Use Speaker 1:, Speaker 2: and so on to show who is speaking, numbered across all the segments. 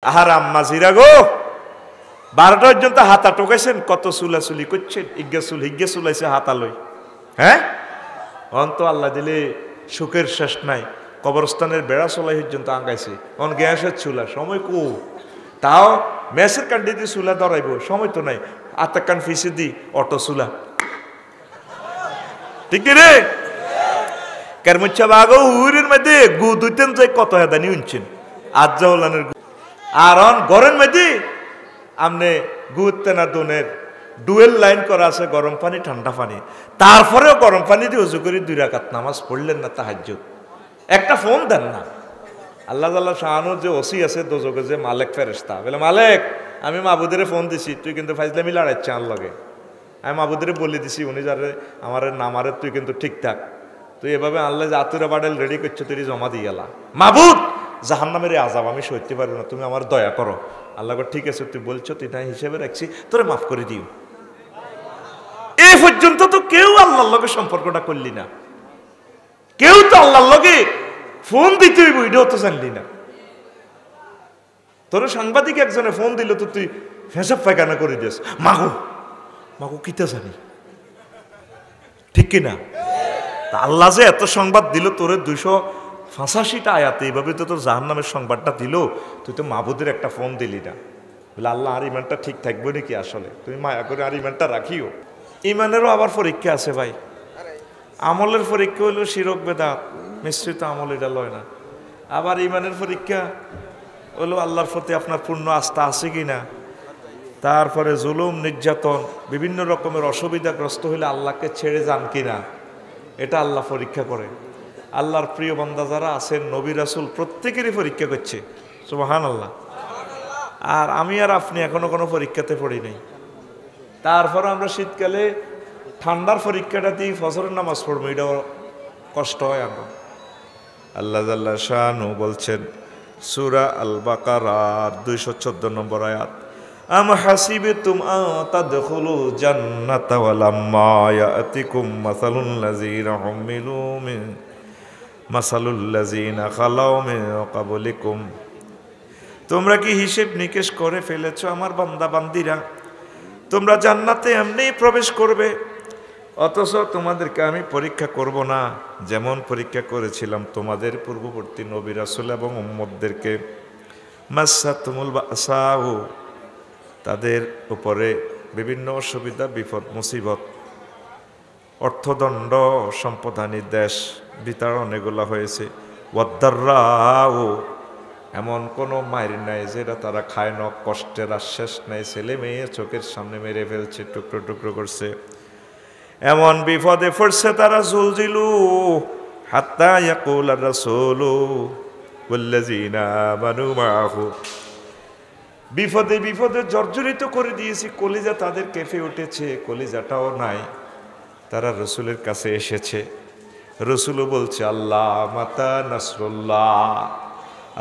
Speaker 1: আহার আম্মা জিরা গো 12টা পর্যন্ত হাতা টোকাইছেন, কত চুলাচুলি করছেন, ইজ্ঞা চুল হিজ্ঞা চুলাইছে হাতা লই। হ্যাঁ অন্ত আল্লাহ দিলে সুখের শেষ নাই। কবরস্থানের বেড়া চলাই পর্যন্ত আঙ্গাইছে, অন গ্যাসের চুলা সময় কো, তাও মেসের কান্ডি দিয়ে চুলা ধরাইব সময় তো নাই, আত্মা কান ফিসে দি অটো চুলা, ঠিক রে কেরমুচ্ছা বাগো উইরের মধ্যে গু দুইতেন যাই কত হেদানি উনছেন আজ্জাউলানের গু, আর অন গরের মধ্যে আমনে গুতে না দোনের ডুয়েল লাইন করা আছে, গরম পানি ঠান্ডা পানি, তারপরেও গরম পানি দিয়ে উজু করে 2 রাকাত নামাজ পড়লেন না তাহাজ্জুদ, একটা ফোন দেন না। আল্লাহ তাআলা শাহানুর যে ওসি আছে দোজকে যে মালেক ফেরেশতা বলে, মালেক আমি মাবুদের ফোন দিছি, তুই কিন্তু ফাইজলামি লড়াইছে আন লগে, আমি মাবুদের বলে দিছি উনি যারে আমার নামারে তুই কিন্তু ঠিকঠাক, তুই এভাবে আনলে যে আতুরা বাডেল রেডি করছো তুই জমা দিয়ে গেলা, মাবুদ জাহান্নামের আযাব আমি সইতে পারবো না, তুমি আমার দয়া করো। আল্লাহ ঠিক আছে তুই বলছো, তুই না হিসেবে রাখছি, তোরে মাফ করে দিও। এই পর্যন্ত তো কেউ আল্লাহর লগে সম্পর্কটা করলি না, কেউ তো আল্লাহর লগে ফোন দিতে হইব এটাও তো জানলি না। তোর সাংবাদিক একজনে ফোন দিল তো তুই ফেসাব পায়খানা করে দিস, মাগো মাগো কিতা জানি, ঠিক কিনা? তা আল্লাহ যে এত সংবাদ দিল তোরে 285টা আয়াতে, এইভাবে তো তোর জাহান্নামের সংবাদটা দিল, তুই তো মাবুদের একটা ফোন দিলি না। বলে আল্লাহ আর ইমানটা ঠিক থাকবে নাকি, আসলে তুমি মায়া করে আর ইমানটা রাখিও। ইমানেরও আবার পরীক্ষা আছে ভাই, আমলের পরীক্ষা হইল শিরক বেদাত মিশ্রিত আমল, এটা লয় না। আবার ইমানের পরীক্ষা হলো আল্লাহর প্রতি আপনার পূর্ণ আস্থা আছে কি না, তারপরে জুলুম নির্যাতন বিভিন্ন রকমের অসুবিধাগ্রস্ত হইলে আল্লাহকে ছেড়ে যান কিনা, এটা আল্লাহ পরীক্ষা করে। আল্লাহর প্রিয় বান্দা যারা আছেন নবী রাসূল প্রত্যেকেরই পরীক্ষা করছে, সুবহানাল্লাহ। আর আমি আর আপনি এখনো কোনো পরীক্ষাতে পড়ি নাই, তারপর আমরা শীতকালে ঠান্ডার পরীক্ষাটা দিয়ে ফজরের নামাজ পড়বো, এটাও কষ্ট হয় আমরা। আল্লাহ জাল্লা শানু বলছেন সূরা আল বাকারার 214 নম্বর আয়াত, আম হাসিবতুম আন তাদখুলুল জান্নাতা ওয়ালাম্মা ইয়াতিকুম মাসালুল লাযিনা হুমিলু মিন মাসালুল লাযিনা খালাউ মিন ক্বাবলিকুম, তোমরা কি হিসেব নিকেশ করে ফেলেছো আমার বান্দা বান্দিরা, তোমরা জান্নাতে এমনিই প্রবেশ করবে, অথচ তোমাদেরকে আমি পরীক্ষা করব না যেমন পরীক্ষা করেছিলাম তোমাদের পূর্ববর্তী নবী রাসূল এবং উম্মতদেরকে। মাসাতুমুল বাসাউ, তাদের উপরে বিভিন্ন অসুবিধা বিপদ মুসিবত, অর্থদণ্ড সম্পদহানি দেশ বিতাড়ন এগুলো হয়েছে। ওয়াদ্দাররাউ, এমন কোনো মায়ের নাই যেটা তারা খায় না, কষ্টের আর শেষ নাই, ছেলে মেয়ে চোখের সামনে মেরে ফেলছে, টুকরো টুকরো করছে, এমন বিপদে পড়ছে তারা। জুলজিলু হাত্তা ইয়াকুল আর রাসূলু ওয়াল্লাযিনা আমানু মাআহু, বিপদে বিপদে জর্জরিত করে দিয়েছি, কলিজা তাদের কেঁপে উঠেছে, কলিজাটাও নাই, তারা রসুলের কাছে এসেছে। রসুলও বলছে আল্লাহ মাতা নাসরুল্লাহ,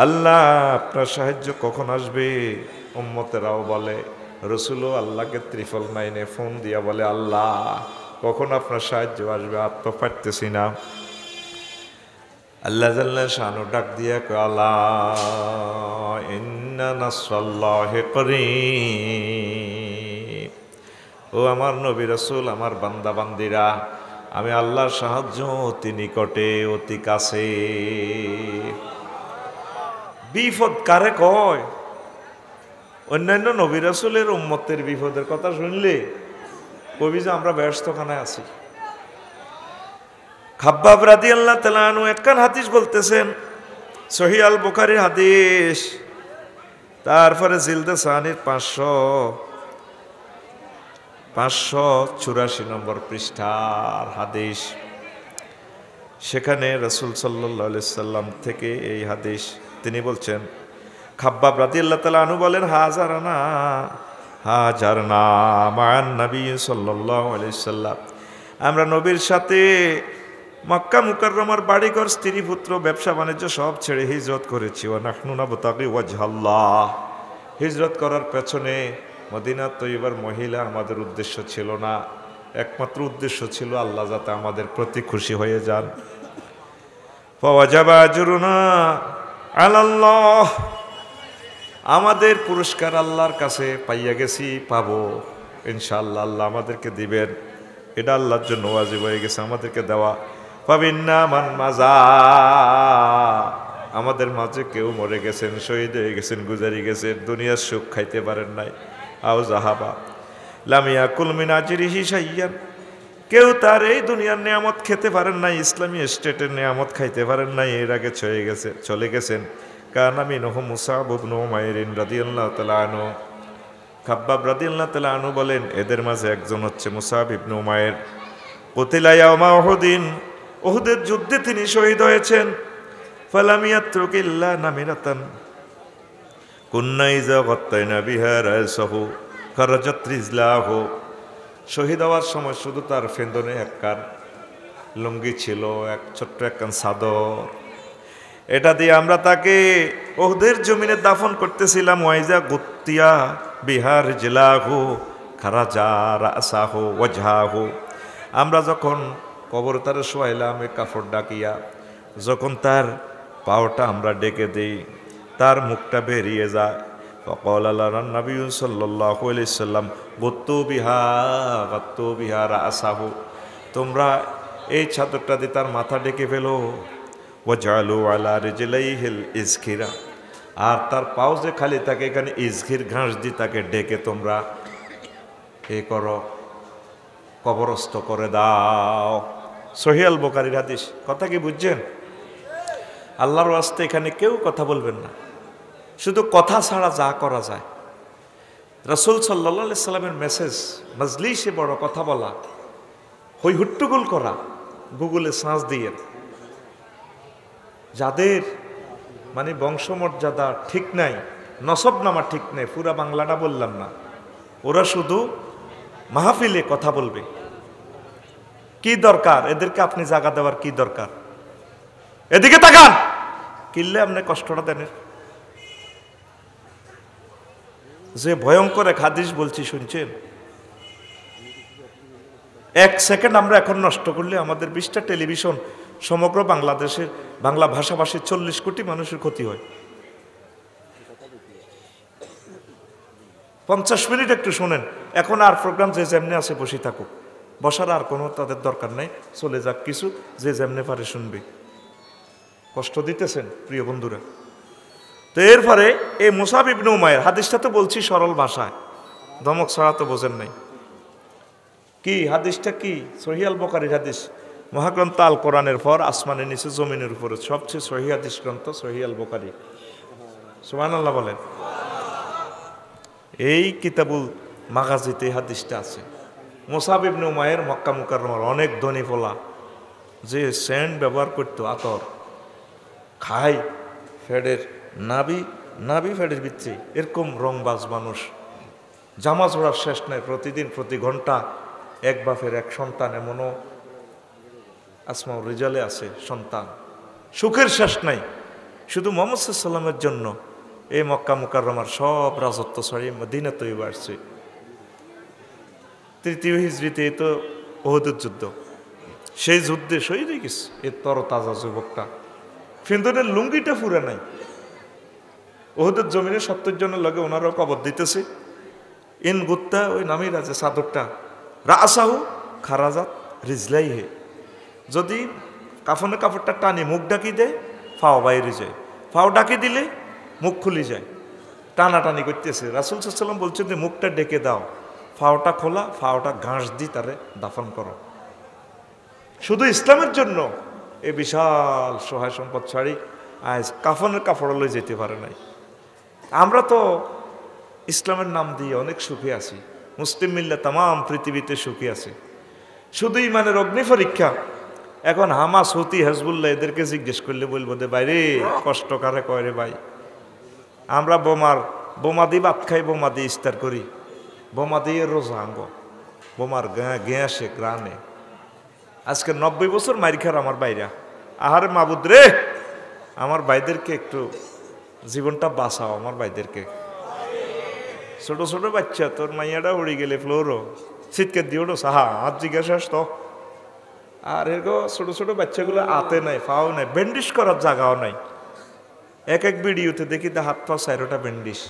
Speaker 1: আল্লাহ আপনার সাহায্য কখন আসবে। উম্মতেরাও বলে, রসুলও আল্লাহকে 999 ফোন দিয়া বলে আল্লাহ কখন আপনার সাহায্য আসবে, আর তো পারতেছি না। আল্লাহ জাল্লা শানু ডাক দিয়া কয় আলা ইন্না নাসরাল্লাহি করিব, ও আমার নবী রাসূল, আমার বান্দা বান্দিরা, আমি আল্লাহর সাহায্য অতি নিকটে, অতি কাছে। বিপদ কারে কয়? অন্যান্য নবী রাসূলের উম্মতের বিপদের কথা শুনলে কবি যে আমরা ব্যস্তখানায় আছি। খাব্বাব রাদিয়াল্লাহু তাআলা আনহু একখান হাদিস বলতেছেন, সহিহ আল বুখারীর হাদিস, তারপরে জিলদে সানির 584 নম্বর পৃষ্ঠার হাদিস, সেখানে রাসূল সাল্লাল্লাহু আলাইহি সাল্লাম থেকে এই হাদিস তিনি বলছেন, খাব্বাব রাদিয়াল্লাহু তাআলা আনহু বলেন, হাজারনা মান নবী সাল্লাল্লাহু আলাইহি সাল্লাম, আমরা নবীর সাথে মক্কা মুকাররমার বাড়িঘর স্ত্রী পুত্র ব্যবসা বাণিজ্য সব ছেড়ে হিজরত করেছি। ওয়া নাহনু নাবতাগি ওয়াজহাল্লাহ, হিজরত করার পেছনে মদিনা তৈয়বার মহিলা আমাদের উদ্দেশ্য ছিল না, একমাত্র উদ্দেশ্য ছিল আল্লাহ যাতে আমাদের প্রতি খুশি হয়ে যান। ফাওয়াজাবা আজরুনা আলাল্লাহ, আমাদের পুরস্কার আল্লাহর কাছে পাইয়া গেছি, পাবো ইনশাআল্লাহ। আল্লাহ আমাদেরকে দিবেন, এটা আল্লাহর জন্য ওয়াজিব হয়ে গেছে আমাদেরকে দেওয়া। পাবিন্না মান মাজা, আমাদের মাঝে কেউ মরে গেছেন, শহীদ হয়ে গেছেন, গুজারি গেছেন, দুনিয়ার সুখ খাইতে পারেন নাই। আও জাহাবা লামিয়া কুলমিন আজরিহি শাইয়ান, কেউ তার এই দুনিয়ার নিয়ামত খেতে পারেন নাই, ইসলামী স্টেটের নিয়ামত খাইতে পারেন নাই, এর আগে চলে গেছেন। কানা মিনহুম মুসাব ইবনে উমাইর রাদিয়াল্লাহু তাআলা আনহু, খাব্বাব রাদিয়াল্লাহু তাআলা আনহু বলেন, এদের মাঝে একজন হচ্ছে মুসাব ইবনে উমাইর। কুতিলা ইয়াওমা উহুদিন, উহুদের যুদ্ধে তিনি শহীদ হয়েছেন। ফালাম ইয়াতরুক ইল্লা নামিরাতান কুন্না ইযা গাত্তাইনা বিহা রাসাহু খারাজাত রিজলাহু, শহীদ হওয়ার সময় শুধু তার ফেন্দনে একখান লুঙ্গি ছিল, এক ছোট্ট একখান চাদর, এটা দিয়ে আমরা তাকে উহুদের জমিনে দাফন করতেছিলাম। ওয়াইজা গুত্তিয়া বিহার জিলাহু খারাজা রাসাহু ওয়াজহাহু, আমরা যখন কবর তারে শোয়াইলাম এই কাপড় ডাকিয়া, যখন তার পাওটা আমরা ডেকে দিই, তার মুখটা বেরিয়ে যায়। ফকাল আল্লাহ নবী সাল্লাল্লাহু আলাইহি সাল্লাম গুত্তু বিহা রাসাহু, তোমরা এই চাদরটা দিয়ে তার মাথা ডেকে ফেলো। ওয়াজআলু আলা রিজলাইহিল ইজখিরা, আর তার পাও যে খালি থাকে এখানে ইজখির ঘাস দিয়ে তাকে ডেকে তোমরা এ করো, কবরস্থ করে দাও। সহিহ আল বুখারীর হাদিস। কথা কি বুঝছেন? আল্লাহর ওয়াস্তে এখানে কেউ কথা বলবেন না, শুধু কথা ছাড়া যা করা যায়। রাসূল সাল্লাল্লাহু আলাইহি সাল্লামের মেসেজ মজলিসে বড় কথা বলা, হই হুট্টুগুল করা, গুগলে সার্চ দিয়ে, যাদের মানে বংশমর্যাদা ঠিক নাই, নসব নামা ঠিক নাই, পুরা বাংলাটা বললাম না, ওরা শুধু মাহফিলে কথা বলবে। কি দরকার এদেরকে আপনি জায়গা দেওয়ার? কি দরকার? এদিকে তাকান, কিনলে আপনি কষ্টটা দেন। যে ভয়ঙ্কর এক হাদিস বলছি শুনছেন, এক সেকেন্ড আমরা এখন নষ্ট করলে আমাদের 20টা টেলিভিশন, সমগ্র বাংলাদেশের বাংলা ভাষাভাষী 40 কোটি মানুষের ক্ষতি হয়। 50 মিনিট একটু শোনেন, এখন আর প্রোগ্রাম যে যেমনি আছে বসে থাকুক, বসার আর কোনো তাদের দরকার নাই, চলে যাক কিছু, যে যেমনি পারে শুনবে। কষ্ট দিতেছেন প্রিয় বন্ধুরা। তো এরপরে এই মুসাব ইবনে উমাইর, হাদিসটা তো বলছি সরল ভাষায়, ধমক ছাড়া তো বোঝেন নাই। কি হাদিসটা? কি সহিহ আল বুখারীর হাদিস, মহাগ্রন্থ আল কোরআনের পর আসমানের নিচে জমিনের উপরে সবচেয়ে সহিহ হাদিস গ্রন্থ সহিহ আল বুখারী। সুবহানাল্লাহ বলেন। এই কিতাবুল মাগাজিতে হাদিসটা আছে। মুসাব ইবনে উমাইর মক্কা মুকাররমার অনেক ধনী ফলা, যে সেন্ট ব্যবহার করতো, আতর খাই ফেডের নাবি ফেডের ভিত্তি, এরকম রংবাজ মানুষ, জামা জোড়ার শেষ নাই, প্রতিদিন প্রতি ঘন্টা এক বাপের এক সন্তান, এমনও আসমাউর রিজালে আছে সন্তান, সুখের শেষ নাই। শুধু মুহাম্মদ সাল্লাল্লাহু আলাইহি ওয়াসাল্লামের জন্য এই মক্কা মুকাররমার সব রাজত্ব ছাড়িয়ে মদিনা তৈবা আসছে। 3য় হিজরিতে তো উহুদের যুদ্ধ, সেই যুদ্ধে শহীদ হয়ে গেছে এর তরতাজা যুবকটা, ফিন্দনের লুঙ্গিটা ফুরে নাই। উহুদের জমিনে 70 জনের লগে ওনারাও কবর দিতেছে। ইন গুত্তা, ওই নামেই আছে চাদরটা, রাসাহু খারাজাত রিজলাইহি, যদি কাফনের কাপড়টা টানি মুখ ডাকি দেয়, ফাও বাইরে যায়, ফাও ডাকি দিলে মুখ খুলে যায়, টানাটানি করতেছে। রাসূল সাল্লাল্লাহু আলাইহি ওয়াসাল্লাম বলছেন যে মুখটা ডেকে দাও, ফাওটা খোলা, ফাওটা ঘাস দিয়ে তারে দাফন করো। শুধু ইসলামের জন্য এই বিশাল সহায় সম্পদ ছাড়ি আজ কাফনের কাপড় লই যেতে পারে নাই। আমরা তো ইসলামের নাম দিয়ে অনেক সুখী আছি, মুসলিম মিল্লাত তাম পৃথিবীতে সুখী আছে, শুধু ইমানের অগ্নি পরীক্ষা। এখন হামাস, হুতি, হেজবুল্লাহ এদেরকে জিজ্ঞেস করলে বলবো দে ভাই রে, কষ্ট কারে কয় রে ভাই, আমরা বোমা দিয়ে ভাত খাই, বোমা দিয়ে ইস্তার করি, বোমা দিয়ে রোজা আঙ্গ, বোমার গেঁসে গ্রানে। আজকে 90 বছর মারি খার আমার বাইরা, আহারে মাবুদ রে, আমার ভাইদেরকে একটু জীবনটা বাঁচাও, আমার ভাইদেরকে। ছোট ছোট বাচ্চা, তোর মাইয়াটা উড়ে গেলে ফ্লোরও শীতকে দিওটো সাহা আর জিজ্ঞাসা তো। আর এরকম ছোট ছোট বাচ্চাগুলো আতে নাই, ফাও নাই, ব্যান্ডেজ করার জায়গাও নাই। এক এক ভিডিওতে দেখি তো হাত পা 4টা ব্যান্ডিজ।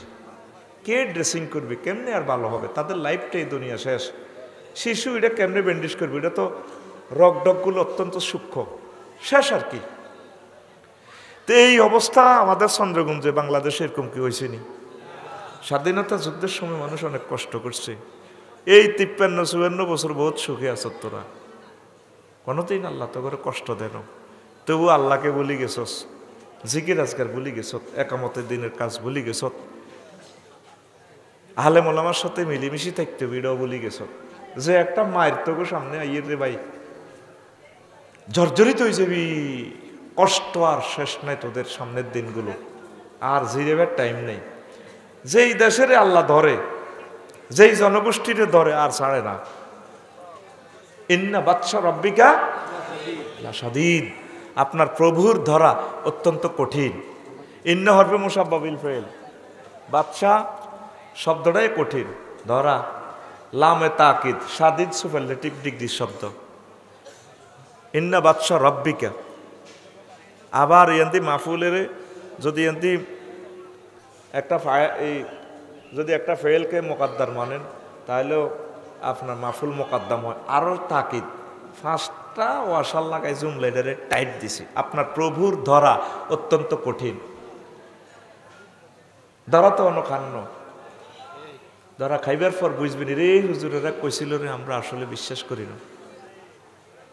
Speaker 1: কে ড্রেসিং করবে, কেমনে আর ভালো হবে? তাদের লাইফটাই দুনিয়া শেষ। শিশু এটা কেমনে ব্যান্ডেজ করবে? এটা তো রগডগগুলো অত্যন্ত সূক্ষ্ম, শেষ আর কি। তো এই অবস্থা আমাদের চন্দ্রগঞ্জে, বাংলাদেশে এরকম কি হয়েছে নি? স্বাধীনতা যুদ্ধের সময় মানুষ অনেক কষ্ট করছে। এই 53-54 বছর বহুত সুখে আছ তোরা, কোনোদিন আল্লাহ তো করে কষ্ট দেন, তবু আল্লাহকে বলি গেছস, জিকির আজকার বলি গেছ, একামতের দিনের কাজ বলি গেছ, আহলে মোলামার সাথে মিলিমিশি থাকতে এটাও বলি গেছ। যে একটা মায়ের তোকে সামনে আইয়ের রে ভাই, জর্জরিত হয়ে যাবি, কষ্ট আর শেষ নাই তোদের সামনের দিনগুলো, আর জিরেবার টাইম নেই। যেই দেশের আল্লাহ ধরে, যেই জনগোষ্ঠীরে ধরে আর ছাড়ে না। ইন্না বাদশা রব্বিকা লাশাদীদ, আপনার প্রভুর ধরা অত্যন্ত কঠিন। ইন্না হরফে মুসাব্বাবিল ফাইল, বাদশা শব্দটাই কঠিন, ধরা লামে তাকিদ, সাদিদ সুপারলেটিভ ডিগ্রি শব্দ। ইন্না বাদশা রব্বিকা, আবার ইয়ান্তি মাফুলের যদি ইয়ান্তি একটা যদি একটা ফেলকে মোকাদ্দার মানেন তাহলেও আপনার মাফুল মোকাদ্দাম হয়। আরও তাকিদ, 5টা ওয়াশাল লাগাই জুমলাইডারে টাইট দিছি। আপনার প্রভুর ধরা অত্যন্ত কঠিন। ধরা তো অনখান্য, ধরা খাইবার পর বুঝবেন রে হুজুরেরা কইছিল রে, আমরা আসলে বিশ্বাস করি না।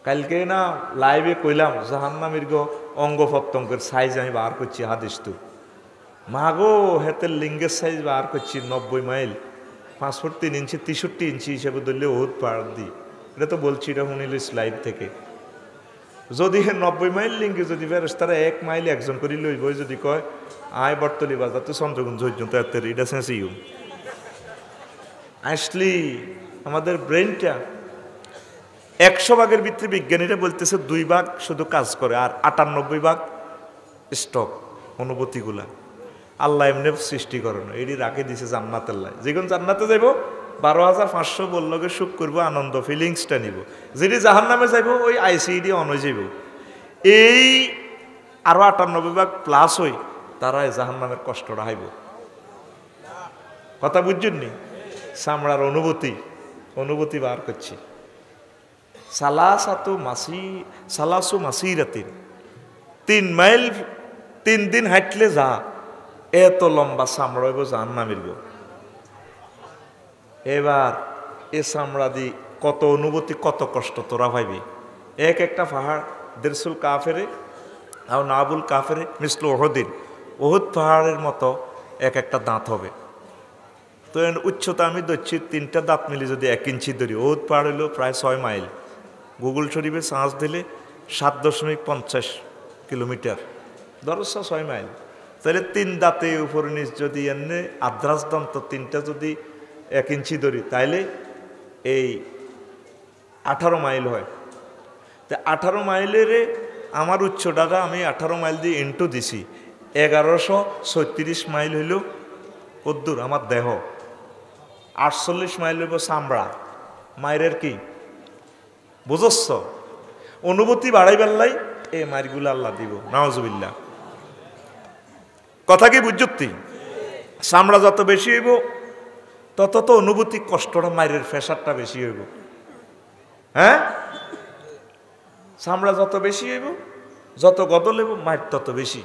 Speaker 1: কালকে না লাইভে কইলাম জাহান্নামের গো অঙ্গ প্রত্যঙ্গের সাইজ আমি বার করছি, হাদিস তো মাগো হেতের লিঙ্গের সাইজ বার করছি 90 মাইল, 5 ফুট 3 ইঞ্চি, 63 ইঞ্চি হিসেবে ধরলে ওহুদ পাহাড় দি। এটা তো বলছি, এটা শুনিল স্লাইড থেকে। যদি 90 মাইল লিঙ্গে যদি ফেরেশতারা 1 মাইল একজন করি লইব, যদি কয় আয় বটতলি বাজার তো চন্দ্রগঞ্জ পর্যন্ত এটা সেন্সিউ আসলি আমাদের ব্রেনটা 100 ভাগের ভিতরে বিজ্ঞানীরা বলতেছে 2 ভাগ শুধু কাজ করে, আর 98 ভাগ স্টক অনুভূতিগুলা আল্লাহ এমনি সৃষ্টি করেন। এটি রাখে দিছে জান্নাতের লাই। যেগুলো জান্নাতে যাইব 12,500 বললকে সুখ করবো, আনন্দ ফিলিংসটা নিব। যেটি জাহান্নামে যাইব ওই আইসিডি অন হয়ে যাইব। এই আরো 98 ভাগ প্লাস হই তারা জাহান্নামের কষ্টটা হাইব। কথা বুঝছেন নি? চামড়ার অনুভূতি বার করছি। সালাসু মাসিরাতিন, 3 মাইল 3 দিন হাঁটলে যা এত লম্বা চামড়া হইব জাহান্নামের গো। এবার এ চামড়া দি কত অনুভূতি, কত কষ্ট তোরা ভাইবি। এক একটা পাহাড় দেরসুল কাফেরে আর নাবুল কাফেরে মিসলু ওহদিন, ওহুদ পাহাড়ের মতো এক একটা দাঁত হবে। তো উচ্চতা আমি ধরছি 3টা দাঁত মিলে যদি 1 ইঞ্চি ধরি, ওহুদ পাহাড় হইল প্রায় 6 মাইল। গুগল শরীফে সার্চ দিলে 7.50 কিলোমিটার, ধরো 6 মাইল। তাহলে 3 দাঁতে উপর নিচ যদি এনে আদ্রাস দন্ত 3টা যদি 1 ইঞ্চি ধরি, তাইলে এই 18 মাইল হয়। তো 18 মাইলের আমার উচ্চতাটা আমি 18 মাইল দিয়ে ইন্টু দিছি, 1136 মাইল হইল কদ্দুর আমার দেহ। 48 মাইল হইব চামড়া মায়ের কি বুঝছ? অনুভূতি বাড়াই বেললাই এ মাইরগুলো আল্লাহ দিব, নাউজুবিল্লাহ। কথা কি বুঝতি? চামড়া যত বেশি হইব তত তো অনুভূতি কষ্টটা, মায়ের প্রেশারটা বেশি হইব। হ্যাঁ, চামড়া যত বেশি হইব, যত গদল হইব, মায়ের তত বেশি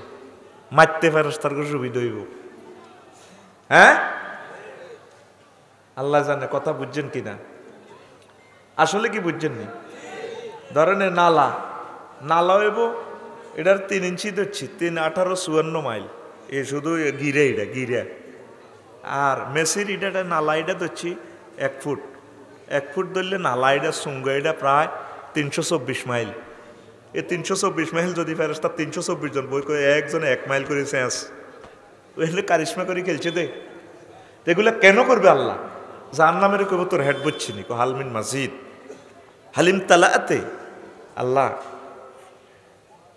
Speaker 1: মারতে ফেরেশতার সুবিধা হইব। হ্যাঁ, আল্লাহ জানে। কথা বুঝছেন কিনা? আসলে কি বুঝছেন নি? ধরেন নালা হইব, এটার 3 ইঞ্চি ধরছি, 3 18 54 মাইল। এ শুধু গিরে আর মেসির ইটা নালা এটা ধরছি 1 ফুট। 1 ফুট ধরলে নালা এটা সুঙ্গা এটা প্রায় 324 মাইল। এই 324 মাইল যদি ফেরেশতা 324 জন বই করে একজনে 1 মাইল করে শেষ, ওইগুলো কারিশমা করে খেলছে দে। এগুলো কেন করবে আল্লাহ? জাহান্নামের কইব তোর হেড বুঝছি নি, হালমিন মাজিদ হালিম তালাতে আল্লাহ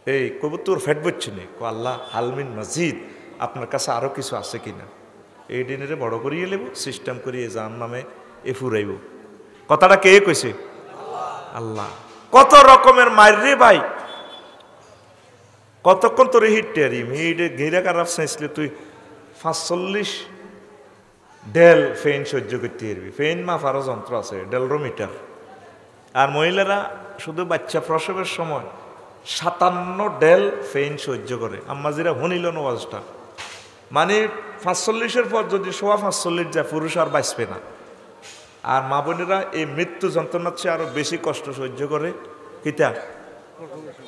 Speaker 1: এই কইব তোর ফেট বুঝছি নি, আল্লাহ হালমিন মাজিদ আপনার কাছে আরো কিছু আছে কিনা। এই দিনের বড় করিয়ে নেব, সিস্টেম করিয়ে জাহান্নামে এ ফুরাইব। কথাটা কে কইছে? আল্লাহ। কত রকমের মার রে ভাই। কতক্ষণ তোর হিটতে আরিম হিটে ঘিরে খারাপ চাইছিলে তুই 45 ডেল ফেন সহ্য করতে পারবি। ফেন মাফারও যন্ত্র আছে, ডেলরোমিটার। আর মহিলারা শুধু বাচ্চা প্রসবের সময় 57 ডেল ফেন সহ্য করে। আম্মাজিরা শুনিল নওয়াজটা, মানে 45-এর পর যদি 45 যায় পুরুষ আর বাঁচবে না। আর মা বোনেরা এই মৃত্যু যন্ত্রণার চেয়ে আরো বেশি কষ্ট সহ্য করে কিতা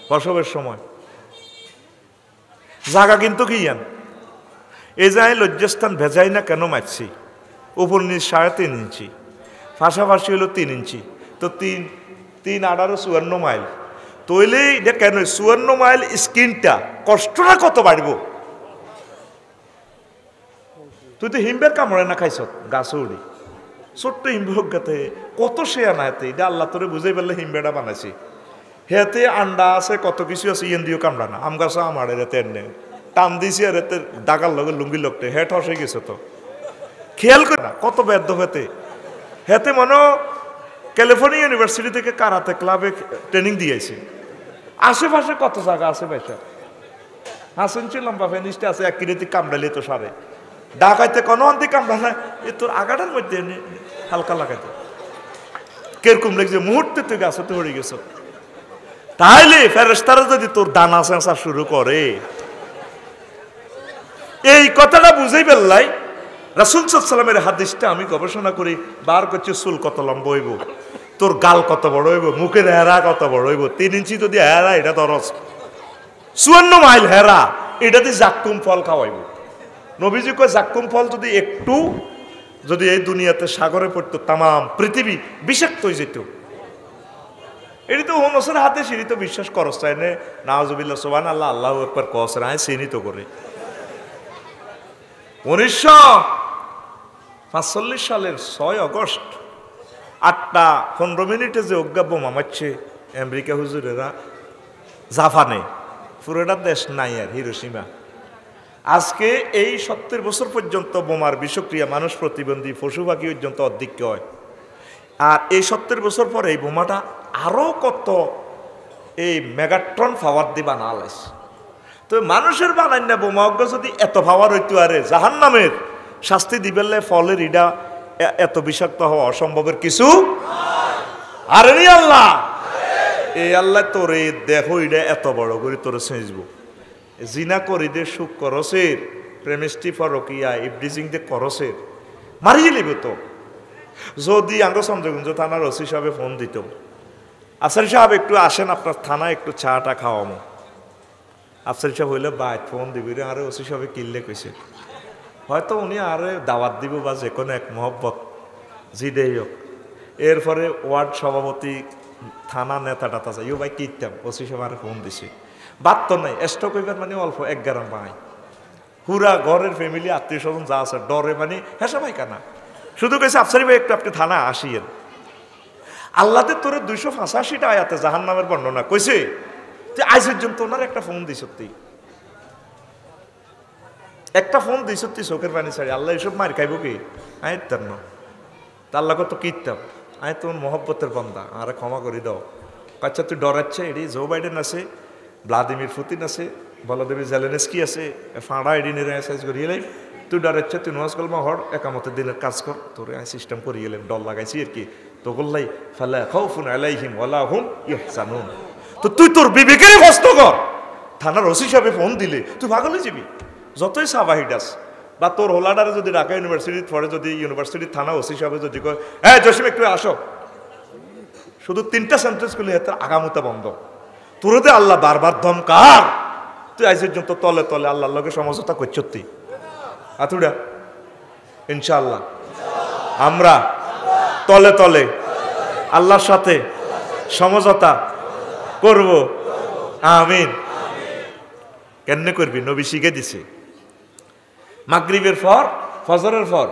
Speaker 1: প্রসবের সময়। জায়গা কিন্তু কি জান, এই যে লজ্জাস্থান ভেজাই না কেন মারছি, উপর নিচ 3.5 ইঞ্চি, পাশাপাশি হলো 3 ইঞ্চি, তো 3 18 54 মাইল। তৈলে এটা কেন 54 মাইল স্কিনটা কষ্টটা কত বাড়ব। তুই তো হিমবের কামড়ে না খাইছ গাছ উড়ি, ছোট্ট হিমবের গাতে কত শেয়া না হেতে, এটা আল্লাহ তোরে বুঝাই পারলে হিমবেটা বানাইছি। হেতে আন্ডা আছে, কত কিছু আছে, ইয়েন দিও কামড়া না। আম গাছ আমার এতে এনে টান দিছি আর এতে ডাকার লগে লুঙ্গি লগতে হেট হসে গেছে। তো খেয়াল করে না কত ব্যর্থ হেতে। হেতে মনে ক্যালিফোর্নিয়া ইউনিভার্সিটি থেকে কারাতে ক্লাবে ট্রেনিং দিয়েছে। আশেপাশে কত জায়গা আছে বেশা হাসেন লম্বা ফেনিসটা আছে, এক কিরেতি কামড়ালি তো সারে ডাকাইতে কোনো অন্তি কামড়া না, এ তোর আগাটার মধ্যে হালকা লাগাইতে কিরকম লাগছে, মুহূর্তে তুই গাছতে পড়ে গেছ। তাইলে ফেরেশতারা যদি তোর দানা চেঁচা শুরু করে, এই কথাটা বুঝাই পেলাই রাসূল সাল্লাল্লাহু আলাইহি ওয়াসাল্লামের হাদিসটা আমি গবেষণা করি বার করছি। চুল কত লম্বা হইব, তোর গাল কত বড় হইব, মুখের হেরা কত বড় হইব। 3 ইঞ্চি যদি হেরা, এটা ধরস 54 মাইল হেরা, এটাতে জাক্কুম ফল খাওয়াইব। নবীজি কয় জাক্কুম ফল যদি একটু যদি এই দুনিয়াতে সাগরে পড়তো, তামাম পৃথিবী বিষাক্ত হয়ে যেত। এটি তো হোমসের হাতে সিঁড়ি তো বিশ্বাস করস চাই নে, নাউজুবিল্লাহ সুবহানাল্লাহ আল্লাহু আকবার কস রায় চিহ্নিত করে। 1945 সালের 6 আগস্ট 8:15 যে অজ্ঞা বোমা মারছে আমেরিকা হুজুরেরা জাপানে, পুরোটা দেশ নাই আর হিরোশিমা। আজকে এই 70 বছর পর্যন্ত বোমার বিষক্রিয়া মানুষ প্রতিবন্ধী পশু পাখি পর্যন্ত অধিক্য হয়। আর এই 70 বছর পরে এই বোমাটা আরো কত এই মেগাট্রন পাওয়ার দিয়ে বানালাইস। তো মানুষের বানাই না বোমা অজ্ঞ যদি এত পাওয়ার হইতো, আরে জাহান্নামের শাস্তি দিবেলে ফলের ইডা এত বিষাক্ত হওয়া অসম্ভবের কিছু। আরে নি আল্লাহ, এই আল্লাহ তোরে দেখো ইডা এত বড় করে তোরে সেঁচব। জিনা করি দে সুখ করসের, প্রেমিস্টি ফরকিয়া ইবডিজিং দে করসের মারিয়ে লিব। তো যদি আমরা চন্দ্রগঞ্জ থানার ওসি সাহেব ফোন দিত, আফসারি সাহেব একটু আসেন আপনার থানায় একটু চাটা খাওয়ামো। আফসারি সাহেব হইলে বাইট ফোন দিবি রে, আরে ওসি সাহেব কিনলে কইছে হয়তো উনি আরে দাওয়াত দিব বা যে কোনো এক মহব্বত জি দেই হোক। এরপরে ওয়ার্ড সভাপতি থানা নেতা টাতা যাই ভাই কিনতাম, ওসি সাহেব আরে ফোন দিছে। বাদ তো নাই স্টক হইবার মানে অল্প 11 পাই পুরা ঘরের ফ্যামিলি আত্মীয় স্বজন যা আছে ডরে মানে হেসা ভাই কানা শুধু কইছে আফসারি ভাই একটু আপনি থানা আসিয়েন। আল্লাহতে তোরে 285টা আয়াতে জাহান্নামের বর্ণনা কইছে যে আজ পর্যন্ত ওনার একটা ফোন দিই, সত্যি একটা ফোন দিই, সত্যি চোখের পানি ছাড়ি। আল্লাহ এসব মার খাইব কি আয় তার ন তা আল্লাহ কত কিতাম আয় তোমার মহব্বতের বন্দা, আরে ক্ষমা করে দাও। আচ্ছা তুই ডরাচ্ছে, এটি জো বাইডেন আছে, ভ্লাদিমির পুতিন আছে, ভলোদিমির জেলেনস্কি আছে, ফাঁড়া এডি নিরাজ করিয়ে এলাই। তুই ডরাচ্ছে, তুই নওয়াজ কলমা হর, একামতের দিনের কাজ কর, তোর সিস্টেম করিয়ে এলেন, ডর লাগাইছি আর কি। তো বললাই ফালা খাউফুন আলাইহিম ওয়ালা হুম ইয়াহজানুন। তো তুই তোর বিবেকেরই কষ্ট কর। থানার ওসি সাহেব ফোন দিলে তুই পাগল হয়ে যাবি। যতই সাবাহিডাস বা তোর হোলাডারে যদি ঢাকা ইউনিভার্সিটির পরে যদি ইউনিভার্সিটির থানা ওসি সাহেব যদি কয় হ্যাঁ জসিম একটু আসো, শুধু 3টা সেন্টেন্স করলে এত আগামতা বন্ধ। তোরতে আল্লাহ বারবার ধমকার, তুই আজ পর্যন্ত তলে তলে আল্লাহর লগে সমঝোতা করছতি আতুডা। ইনশাআল্লাহ আমরা তলে তলে আল্লাহর সাথে সমঝোতা করব। আমিন। কেন করবি? নবী শিখে দিছে মাগরিবের পর ফজরের পর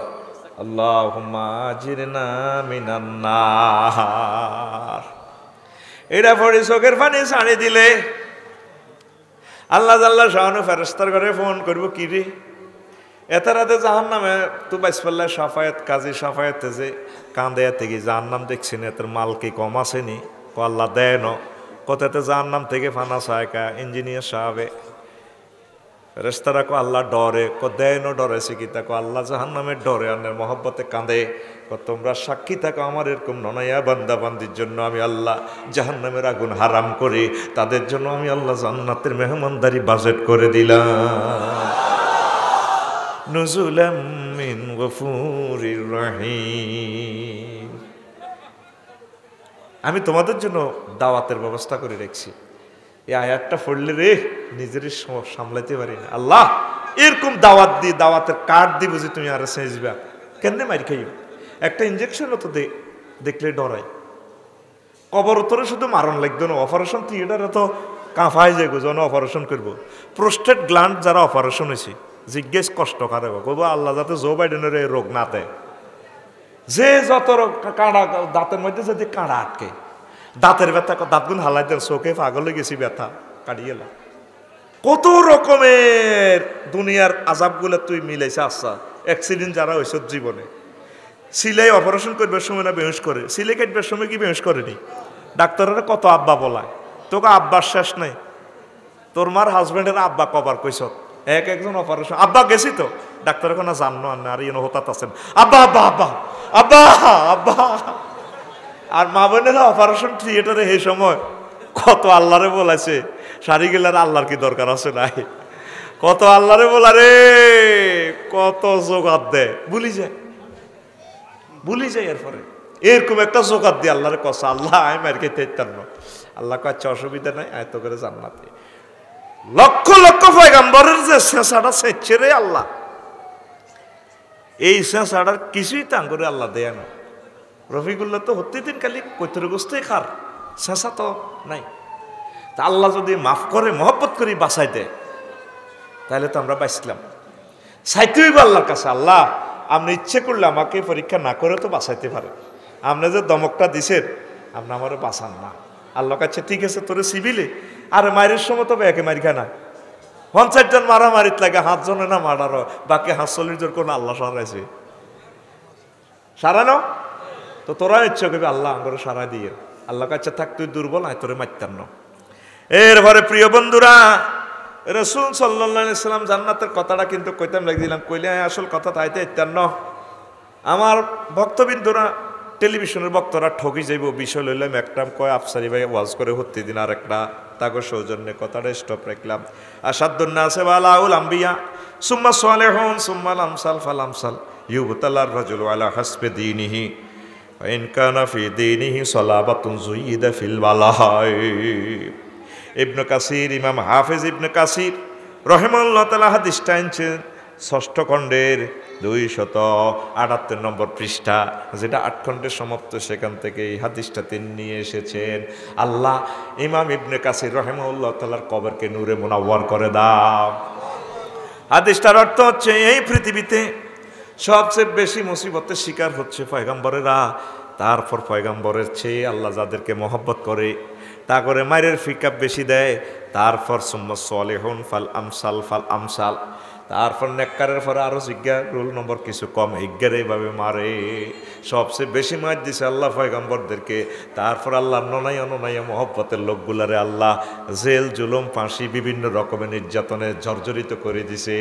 Speaker 1: আল্লাহুম্মা আজিরনা মিনান নার, এটা পড়ে চোখের পানি ছাড়ি দিলে আল্লাহ জাল্লা শাহানু ফেরেশতার ঘরে ফোন করবো কি রে এত রাতে জাহান্নামে তু বাইসপাল্লা সাফায়াত কাজী সাফায়াতে যে কান্দে থেকে জাহান্নাম দেখছি না, এতের মাল কি কম আসেনি? ক আল্লাহ দেয় ন কত এতে জাহান্নাম থেকে ফানা সায়কা ইঞ্জিনিয়ার সাহেবে ফেরেশতারা কো আল্লাহ ডরে, কো দেন ডরেছে কি, তাকো আল্লাহ জাহান্নামের ডরে আনের মহব্বতে কাঁদে। কো তোমরা সাক্ষী থাকো আমার এরকম ননাইয়া বান্দা বান্দির জন্য আমি আল্লাহ জাহান্নামের আগুন হারাম করি, তাদের জন্য আমি আল্লাহ জান্নাতের মেহমানদারি বাজেট করে দিলাম। নুজুলাম মিন গফুরির রহিম। আমি তোমাদের জন্য দাওয়াতের ব্যবস্থা করে রেখেছি। এই আয়াতটা পড়লে রে নিজেরই সামলাইতে পারি না। আল্লাহ এরকম দাওয়াত দিয়ে, দাওয়াতের কার্ড দিয়ে বুঝি তুমি আর সেজবা কেমনে মারি খাইও? একটা ইঞ্জেকশনও তো দেখলে ডরাই। কবর উত্তরে শুধু মারণ লাগতো না, অপারেশন থিয়েটারে তো কাঁফাই যায় জন অপারেশন করবো। প্রোস্টেট গ্ল্যান্ড যারা অপারেশন হয়েছে জিজ্ঞেস কষ্ট করে বলবো আল্লাহ যাতে জো বাইডেনের এই রোগ না দেয়। যে যত কাঁড়া দাঁতের মধ্যে যদি কাঁড়া আটকে, দাঁতের ব্যথা, দাঁতগুন হালাই দেন, চোখে পাগল হয়ে গেছি ব্যথা কাটিয়ে গেলাম। কত রকমের দুনিয়ার আজাবগুলো তুই মিলাইছে। আচ্ছা অ্যাক্সিডেন্ট যারা হয়েছে জীবনে, সিলাই অপারেশন করবার সময় না বেহুশ করে, সিলাই কাটবার সময় কি বেহুশ করেনি? ডাক্তারের কত আব্বা বলায়, তোকে আব্বার শেষ নাই। তোর মার হাজব্যান্ডের আব্বা কবার কইস, একজন অপারেশন আব্বা গেছি তো ডাক্তার এখন জানো আর ইয়ে হঠাৎ আছেন আব্বা আব্বা আব্বা আব্বা আব্বা। আর মা বোনেরা অপারেশন থিয়েটারে এই সময় কত আল্লাহরে বলাইছে, সারি গেলার আল্লাহর কি দরকার আছে নাই? কত আল্লাহরে বলা রে, কত জোগাত দেয়, ভুলি যায়। এরপরে এরকম একটা জোগাত দিয়ে আল্লাহরে কষা, আল্লাহ আমি মার খেতে ইত্যান্ন। আল্লাহ কাছে অসুবিধা নাই, এত করে জান্নাতে। লক্ষ লক্ষ পয়গাম্বরের যে শেষাটা সেচ্ছে রে আল্লাহ, এই শেষাটার কিছুই তাং করে আল্লাহ দেয় না। রফিকুল্লাহ তো প্রতিদিন খালি কৈতর গোস্তেই খার, শেষা তো নাই। তা আল্লাহ যদি মাফ করে মহব্বত করে বাঁচাই দেয় তাহলে তো আমরা বাঁচলাম। চাইতে হইব আল্লাহর কাছে, আল্লাহ আপনি ইচ্ছে করলে আমাকে পরীক্ষা না করে তো বাঁচাইতে পারেন। আপনি যে দমকটা দিছেন আপনি আমারও বাঁচান না। আল্লাহ কাছে ঠিক আছে তোরে সিবিলে, আর মায়ের সময় তবে একে মারি খানা 50 জন মারামারিত লাগে, 7 জনে না মারারো, বাকি 45 জন কোন আল্লাহ সারাইছে সারানো। তো তোরা ইচ্ছা করবি আল্লাহ আমার সারা দিয়ে, আল্লাহ কাছে থাক তুই দুর্বল আয় তোরে মারতাম না। এরপরে প্রিয় বন্ধুরা, রাসূল সাল্লাল্লাহু আলাইহি সাল্লাম জান্নাতের কথাটা কিন্তু কইতাম লাগছিলাম, কইলে আসল কথা তাইতে ইত্যান্ন। আমার ভক্তবিন্দুরা, টেলিভিশনের বক্তরা ঠকি যাইব, বিষয় লইলাম একটা, কয় আফসারি ভাই ওয়াজ করে হতে দিন, আর একটা তাকে সৌজন্যে কথাটা স্টপ রাখলাম। আসাদুন্নাসে ওয়ালাউল আম্বিয়া সুম্মা সালেহুন সুম্মা আমসাল ফাল আমসাল ইউবতালার রাজুলু আলা হাসবে দীনিহি ইন কানা ফি দীনিহি সালাবাতুন যুইদা ফিল বালাই। ইবনে কাসির, ইমাম হাফেজ ইবনে কাসির রাহিমাহুল্লাহ তাআলা হাদিসটা আনছেন 6ষ্ঠ খণ্ডের 278 নম্বর পৃষ্ঠা, যেটা 8 খণ্ডের সমাপ্ত, সেখান থেকে এই হাদিসটা তিনি নিয়ে এসেছেন। আল্লাহ ইমাম ইবনে কাসির রাহিমাহুল্লাহ তাআলার কবরকে নূরে মুনাওয়ার করে দাও। হাদিসটার অর্থ হচ্ছে, এই পৃথিবীতে সবচেয়ে বেশি মুসিবতের শিকার হচ্ছে পয়গম্বরেরা, তারপর পয়গম্বরের চেয়ে আল্লাহ যাদেরকে মহব্বত করে তা করে মায়ের ফিকাপ বেশি দেয়, তারপর সুম্মা সালেহুন ফাল আমসাল ফাল আমসাল, তারপর নেককারের পরে আরো জিজ্ঞা রোল নম্বর কিছু কম, হিজ্ঞার এইভাবে মারে। সবচেয়ে বেশি মার দিছে আল্লাহ পয়গম্বরদেরকে, তারপর আল্লাহ ননাইয়া মহব্বতের লোকগুলারে আল্লাহ জেল জুলুম ফাঁসি বিভিন্ন রকমের নির্যাতনে জর্জরিত করে দিছে।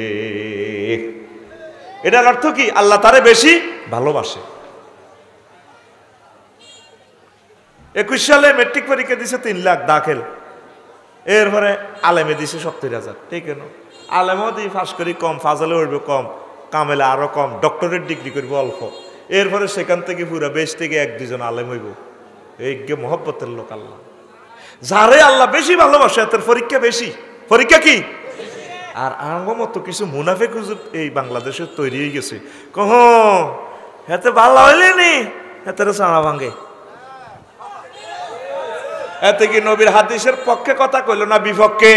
Speaker 1: এটার অর্থ কি? আল্লাহ তারে বেশি ভালোবাসে। 21 সালে মেট্রিক পরীক্ষা দিছে 3 লাখ দাখিল, এরপরে আলেমে দিছে 70,000। ঠিক না? আলেমও দিয়ে ফাঁস করি কম, ফাজালে উঠবে কম, কামেলে আরো কম, ডক্টরেট ডিগ্রি করবো অল্প, এরপরে সেখান থেকে পুরা বেশ থেকে 1-2 জন আলেম হইব। এই মহব্বতের লোক আল্লাহ, যারে আল্লাহ বেশি ভালোবাসে তার পরীক্ষা বেশি। পরীক্ষা কি? আর আঙ্গ মতো কিছু মুনাফিক হুজুর এই বাংলাদেশে তৈরি হয়ে গেছে, কহ হেতে ভালো হইলে নি হেতের চাঁড়া ভাঙ্গে, এতে কি নবীর হাদিসের পক্ষে কথা কইল না বিপক্ষে?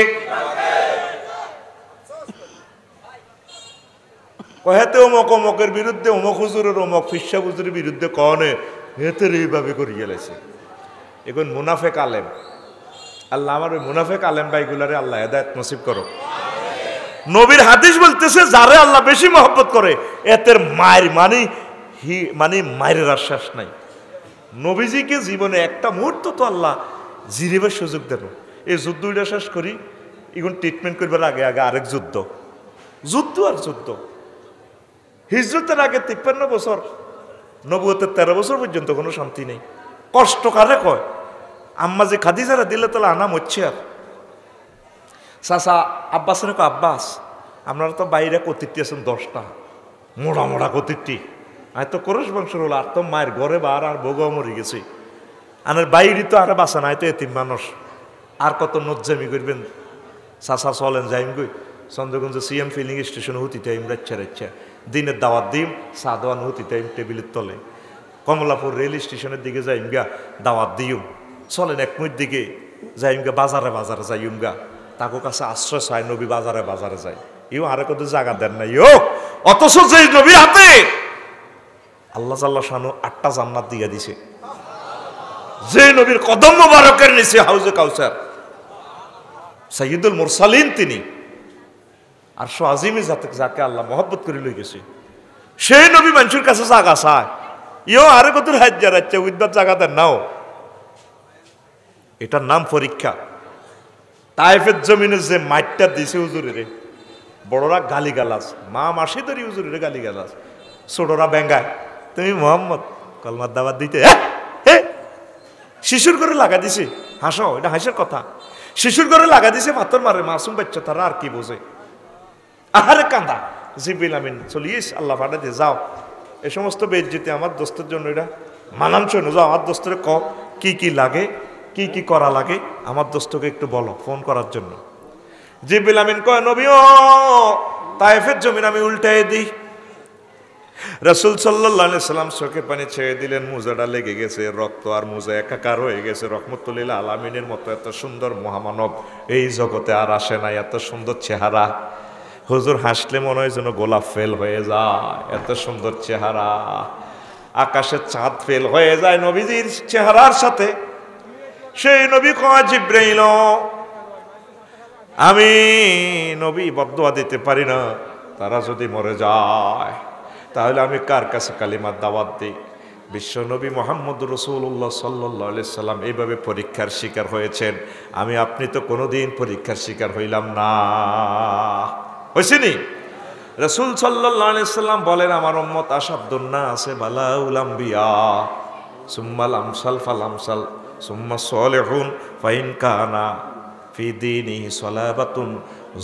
Speaker 1: হেতে অমক অমকের বিরুদ্ধে, অমক হুজুরের অমক ফিসা হুজুরের বিরুদ্ধে কনে হেতের এইভাবে করে গেলেছে। এখন মুনাফেক আলেম, আল্লাহ আমার ওই মুনাফেক আলেম ভাইগুলারে আল্লাহ হেদায়েত নসিব করো। নবীর হাদিস বলতেছে যারে আল্লাহ বেশি মহব্বত করে এতের মায়ের মানে মায়ের আশ্বাস নাই। নবীজিকে জীবনে একটা মুহূর্ত তো আল্লাহ জিরিবার সুযোগ দেন। এই যুদ্ধটা শেষ করি, এখন ট্রিটমেন্ট করবার আগে আগে আরেক যুদ্ধ, যুদ্ধ আর যুদ্ধ। হিজরতের আগে 53 বছর, নবুয়তের 13 বছর পর্যন্ত কোনো শান্তি নেই। কষ্ট কারে কয়? আম্মা যে খাদিজারা দিলে তাহলে আনাম হচ্ছে। আর চাচা আব্বাসের কয়, আব্বাস আপনারা তো বাইরে কতিরটি আছেন 10টা, মোড়া মোড়া কতিরটি, আর তো করস বংশের হলো, আর তো মায়ের ঘরে বার আর বউও মরে গেছে, আনার বাইরে তো আর বাসা নাই, তো এতিম মানুষ, আর কত নজ্জামি করবেন। চাচা চলেন যাইম গই চন্দ্রগঞ্জ সিএম ফিলিং স্টেশনে হতি টাইম রাচ্ছা দিনের দাওয়াত দিম, চা দেওয়ান হতি টাইম টেবিলের তলে। কমলাপুর রেল স্টেশনের দিকে যাইম গা, দাওয়াত দিও। চলেন এক মিনিট দিকে যাইম গা, বাজারে বাজারে যাইম গা, তাকে কাছে আশ্রয় চাই, নবী বাজারে বাজারে যায়। ইও আরে কত জায়গা দেন না ইও, অথচ যে নবীর হাতে আল্লাহ জাল্লা শানু 8টা জান্নাত দিয়ে দিছে, যে নবীর কদম মোবারকের নিচে হাউজে কাউসার, সাইয়্যিদুল মুরসালিন তিনি, আর আজিমে যাকে আল্লাহ মহব্বত করে লই গেছে, সেই নবী মানুষের কাছে জায়গা চায়। ইও আরে কত হাজ্জা রাজ্জা উদ্ধার জায়গা দেন নাও। এটার নাম পরীক্ষা। তায়েফের জমিনে যে মাইটটা দিছে হুজুরের, বড়রা গালি গালাজ, মা মাসি ধরি হুজুরের গালি গালাজ, ছোটরা বেঙ্গায়, তুমি মোহাম্মদ কলমার দাবাত দিতে, শিশুর ঘরে লাগা দিছে, হাসো, এটা হাসির কথা, শিশুর ঘরে লাগা দিছে, পাথর মারে, মাসুম বাচ্চা, তারা আর কি বোঝে। আহারে কান্দা, জিবরিল আমিন চলিস আল্লাহ পাঠা দিয়ে যাও, এ সমস্ত বেজ্জতি আমার দোস্তের জন্য এটা মানানসই না, যাও আমার দোস্তরে ক কি কি লাগে, কি কি করা লাগে, আমার দোস্তকে একটু বলো ফোন করার জন্য। জিবরিল আমিন কয়, নবী ও তায়েফের জমিন আমি উল্টাই দিই। রাসূল সাল্লাল্লাহু আলাইহি সাল্লাম চোখের পানি ছেড়ে দিলেন, মোজাটা লেগে গেছে, রক্ত আর মোজা একাকার হয়ে গেছে। রহমতুল্লিল আলামিনের মতো এত সুন্দর মহামানব এই জগতে আর আসে নাই, এত সুন্দর চেহারা। হুজুর হাসলে মনে হয় যেন গোলাপ ফেল হয়ে যায়, এত সুন্দর চেহারা। আকাশের চাঁদ ফেল হয়ে যায় নবীজির চেহারার সাথে। সেই নবী কয়, জিবরাইল আমি নবী বদদুয়া দিতে পারি না, তারা যদি মরে যায় তাহলে আমি কার কাছে কালিমার দাওয়াত দিই? বিশ্ব নবী মুহাম্মদ রাসূলুল্লাহ সাল্লাল্লাহু আলাইহি সাল্লাম এইভাবে পরীক্ষার শিকার হয়েছেন, আমি আপনি তো কোনোদিন পরীক্ষার শিকার হইলাম না, হইছিনি? রাসূল সাল্লাল্লাহু আলাইহি সাল্লাম বলেন, আমার উম্মত আশাদ্দুন নাসে বালাউল আম্বিয়া সুম্মাল আমসাল ফাল আমসাল সুম্মা সালিহুন ফাইন কানা ফি দীনিহি সালাবাতুন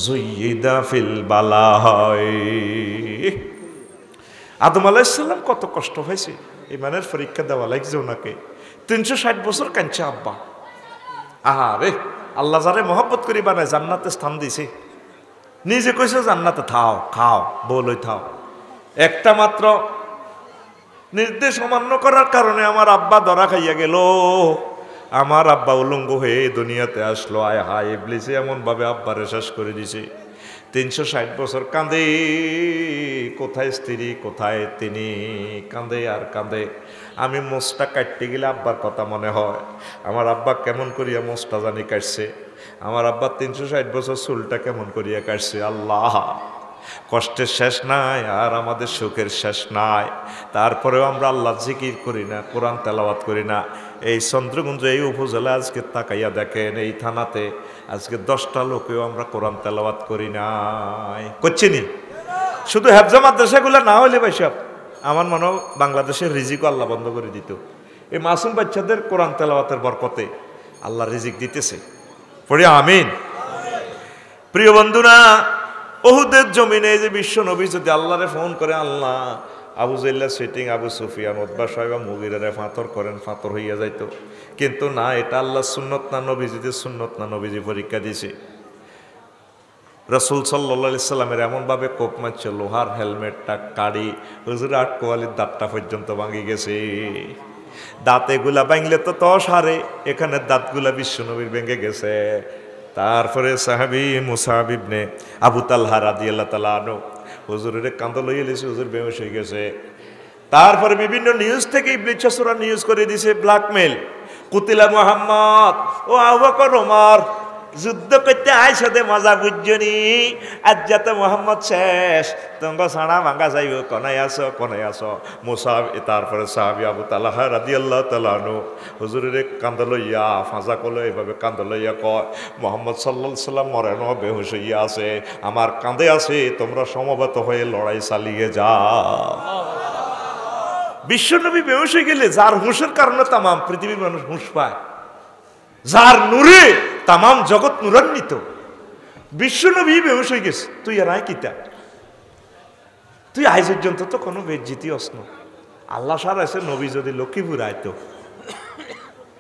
Speaker 1: যুইয়িদা ফিল বালাই। আদম আলাইহিস সালাম কত কষ্ট হয়েছে, ইমানের পরীক্ষা দেওয়া লাগছে ওনাকে। 360 বছর কাঁদছে আব্বা। আহারে, আল্লাহ যারে মহব্বত করি বানায় জান্নাতে স্থান দিছে, নিজে কইছে জান্নাতে থাও, খাও, বউলই থাও। একটা মাত্র নির্দেশ অমান্য করার কারণে আমার আব্বা ধরা খাইয়া গেল, আমার আব্বা উলঙ্গ হয়ে দুনিয়াতে আসলো। আয় হায়, ইবলিসে এমন ভাবে আব্বারে শেষ করে দিছে। 360 বছর কাঁদে, কোথায় স্ত্রী, কোথায় তিনি, কাঁদে আর কাঁদে। আমি মোষটা কাটতে গেলে আব্বার কথা মনে হয়, আমার আব্বা কেমন করিয়া মোষটা জানি কাটছে, আমার আব্বা 360 বছর চুলটা কেমন করিয়া কাটছে। আল্লাহ, কষ্টের শেষ নাই আর আমাদের সুখের শেষ নাই, তারপরেও আমরা আল্লাহ জিকির করি না, কোরআন তেলাওয়াত করি না। এই চন্দ্রগঞ্জ এই উপজেলা আজকে তাকাইয়া দেখেন, এই থানাতে আজকে 10টা লোকেও আমরা কোরআন তেলাওয়াত করি নাই, করছি নি? শুধু হেফজা মাদ্রাসাগুলো না হলে ভাইসব আমার মনে হয় বাংলাদেশের রিজিকও আল্লাহ বন্ধ করে দিত। এই মাসুম বাচ্চাদের কোরআন তেলাওয়াতের বরকতে আল্লাহ রিজিক দিতেছে, পড়ি আমিন। প্রিয় বন্ধুরা, উহুদের জমিনে যে বিশ্ব নবী যদি আল্লাহরে ফোন করে, আল্লাহ আবু জাইল্লা সিটিং আবু সুফিয়ান উতবা সাহেবা মুগিরারে ফাতর করেন, ফাতর হইয়া যাইতো। কিন্তু না, এটা আল্লাহ সুন্নত না, নবীজিদের সুন্নত না, নবীজি পরীক্ষা দিছে। রাসূল সাল্লাল্লাহু আলাইহি সাল্লামের এমনভাবে কোপ মারছে, লোহার হেলমেটটা কাড়ি হুজুর 8 কোয়ালির দাঁতটা পর্যন্ত ভাঙি গেছে। দাঁত এগুলা ভাঙলে তো সারে, এখানে দাঁতগুলা বিশ্ব নবীর ভেঙে গেছে। তারপরে সাহাবী মুসাব ইবনে আবু তালহা রাদিয়াল্লাহু তাআলা আনহু হুজুরের কাঁধ লইয়ে লিছে, হুজুর বেহুশ হয়ে গেছে। তারপরে বিভিন্ন নিউজ থেকে ইবলিস নিউজ করে দিছে, ব্ল্যাকমেল, কুতিলা মুহাম্মদ ও আবু বকর ওমর, যুদ্ধ করতে আইসো দে মজা বুঝজনি, আজ যাতে মোহাম্মদ শেষ, তোমাকে ছাড়া ভাঙ্গা যাইব, কনাই আসো মুসা। তারপরে সাহাবী আবু তালহা রাদিয়াল্লাহু তাআলা আনহু হুজুরের কান্দ লইয়া ফাঁসা করলো, এইভাবে কান্দ লইয়া কয়, মোহাম্মদ সাল্লাল্লাহু আলাইহি সাল্লাম মরেন বেহুশ হইয়া আছে, আমার কাঁধে আছে, তোমরা সমবেত হয়ে লড়াই চালিয়ে যাও। বিশ্বনবী বেহুশ হয়ে গেলে যার হুঁশের কারণে তামাম পৃথিবীর মানুষ হুঁশ পায়, যার নূরে তামাম জগৎ নূরান্বিত। বিশ্বনবী বেহুশ হয়ে গেছে, তুই আর আয় কিতা, তুই আজ পর্যন্ত তো কোনো বেজ্জিতি অস্ন। আল্লাহ সার আছে নবী যদি লক্ষ্মীপুর আইতো,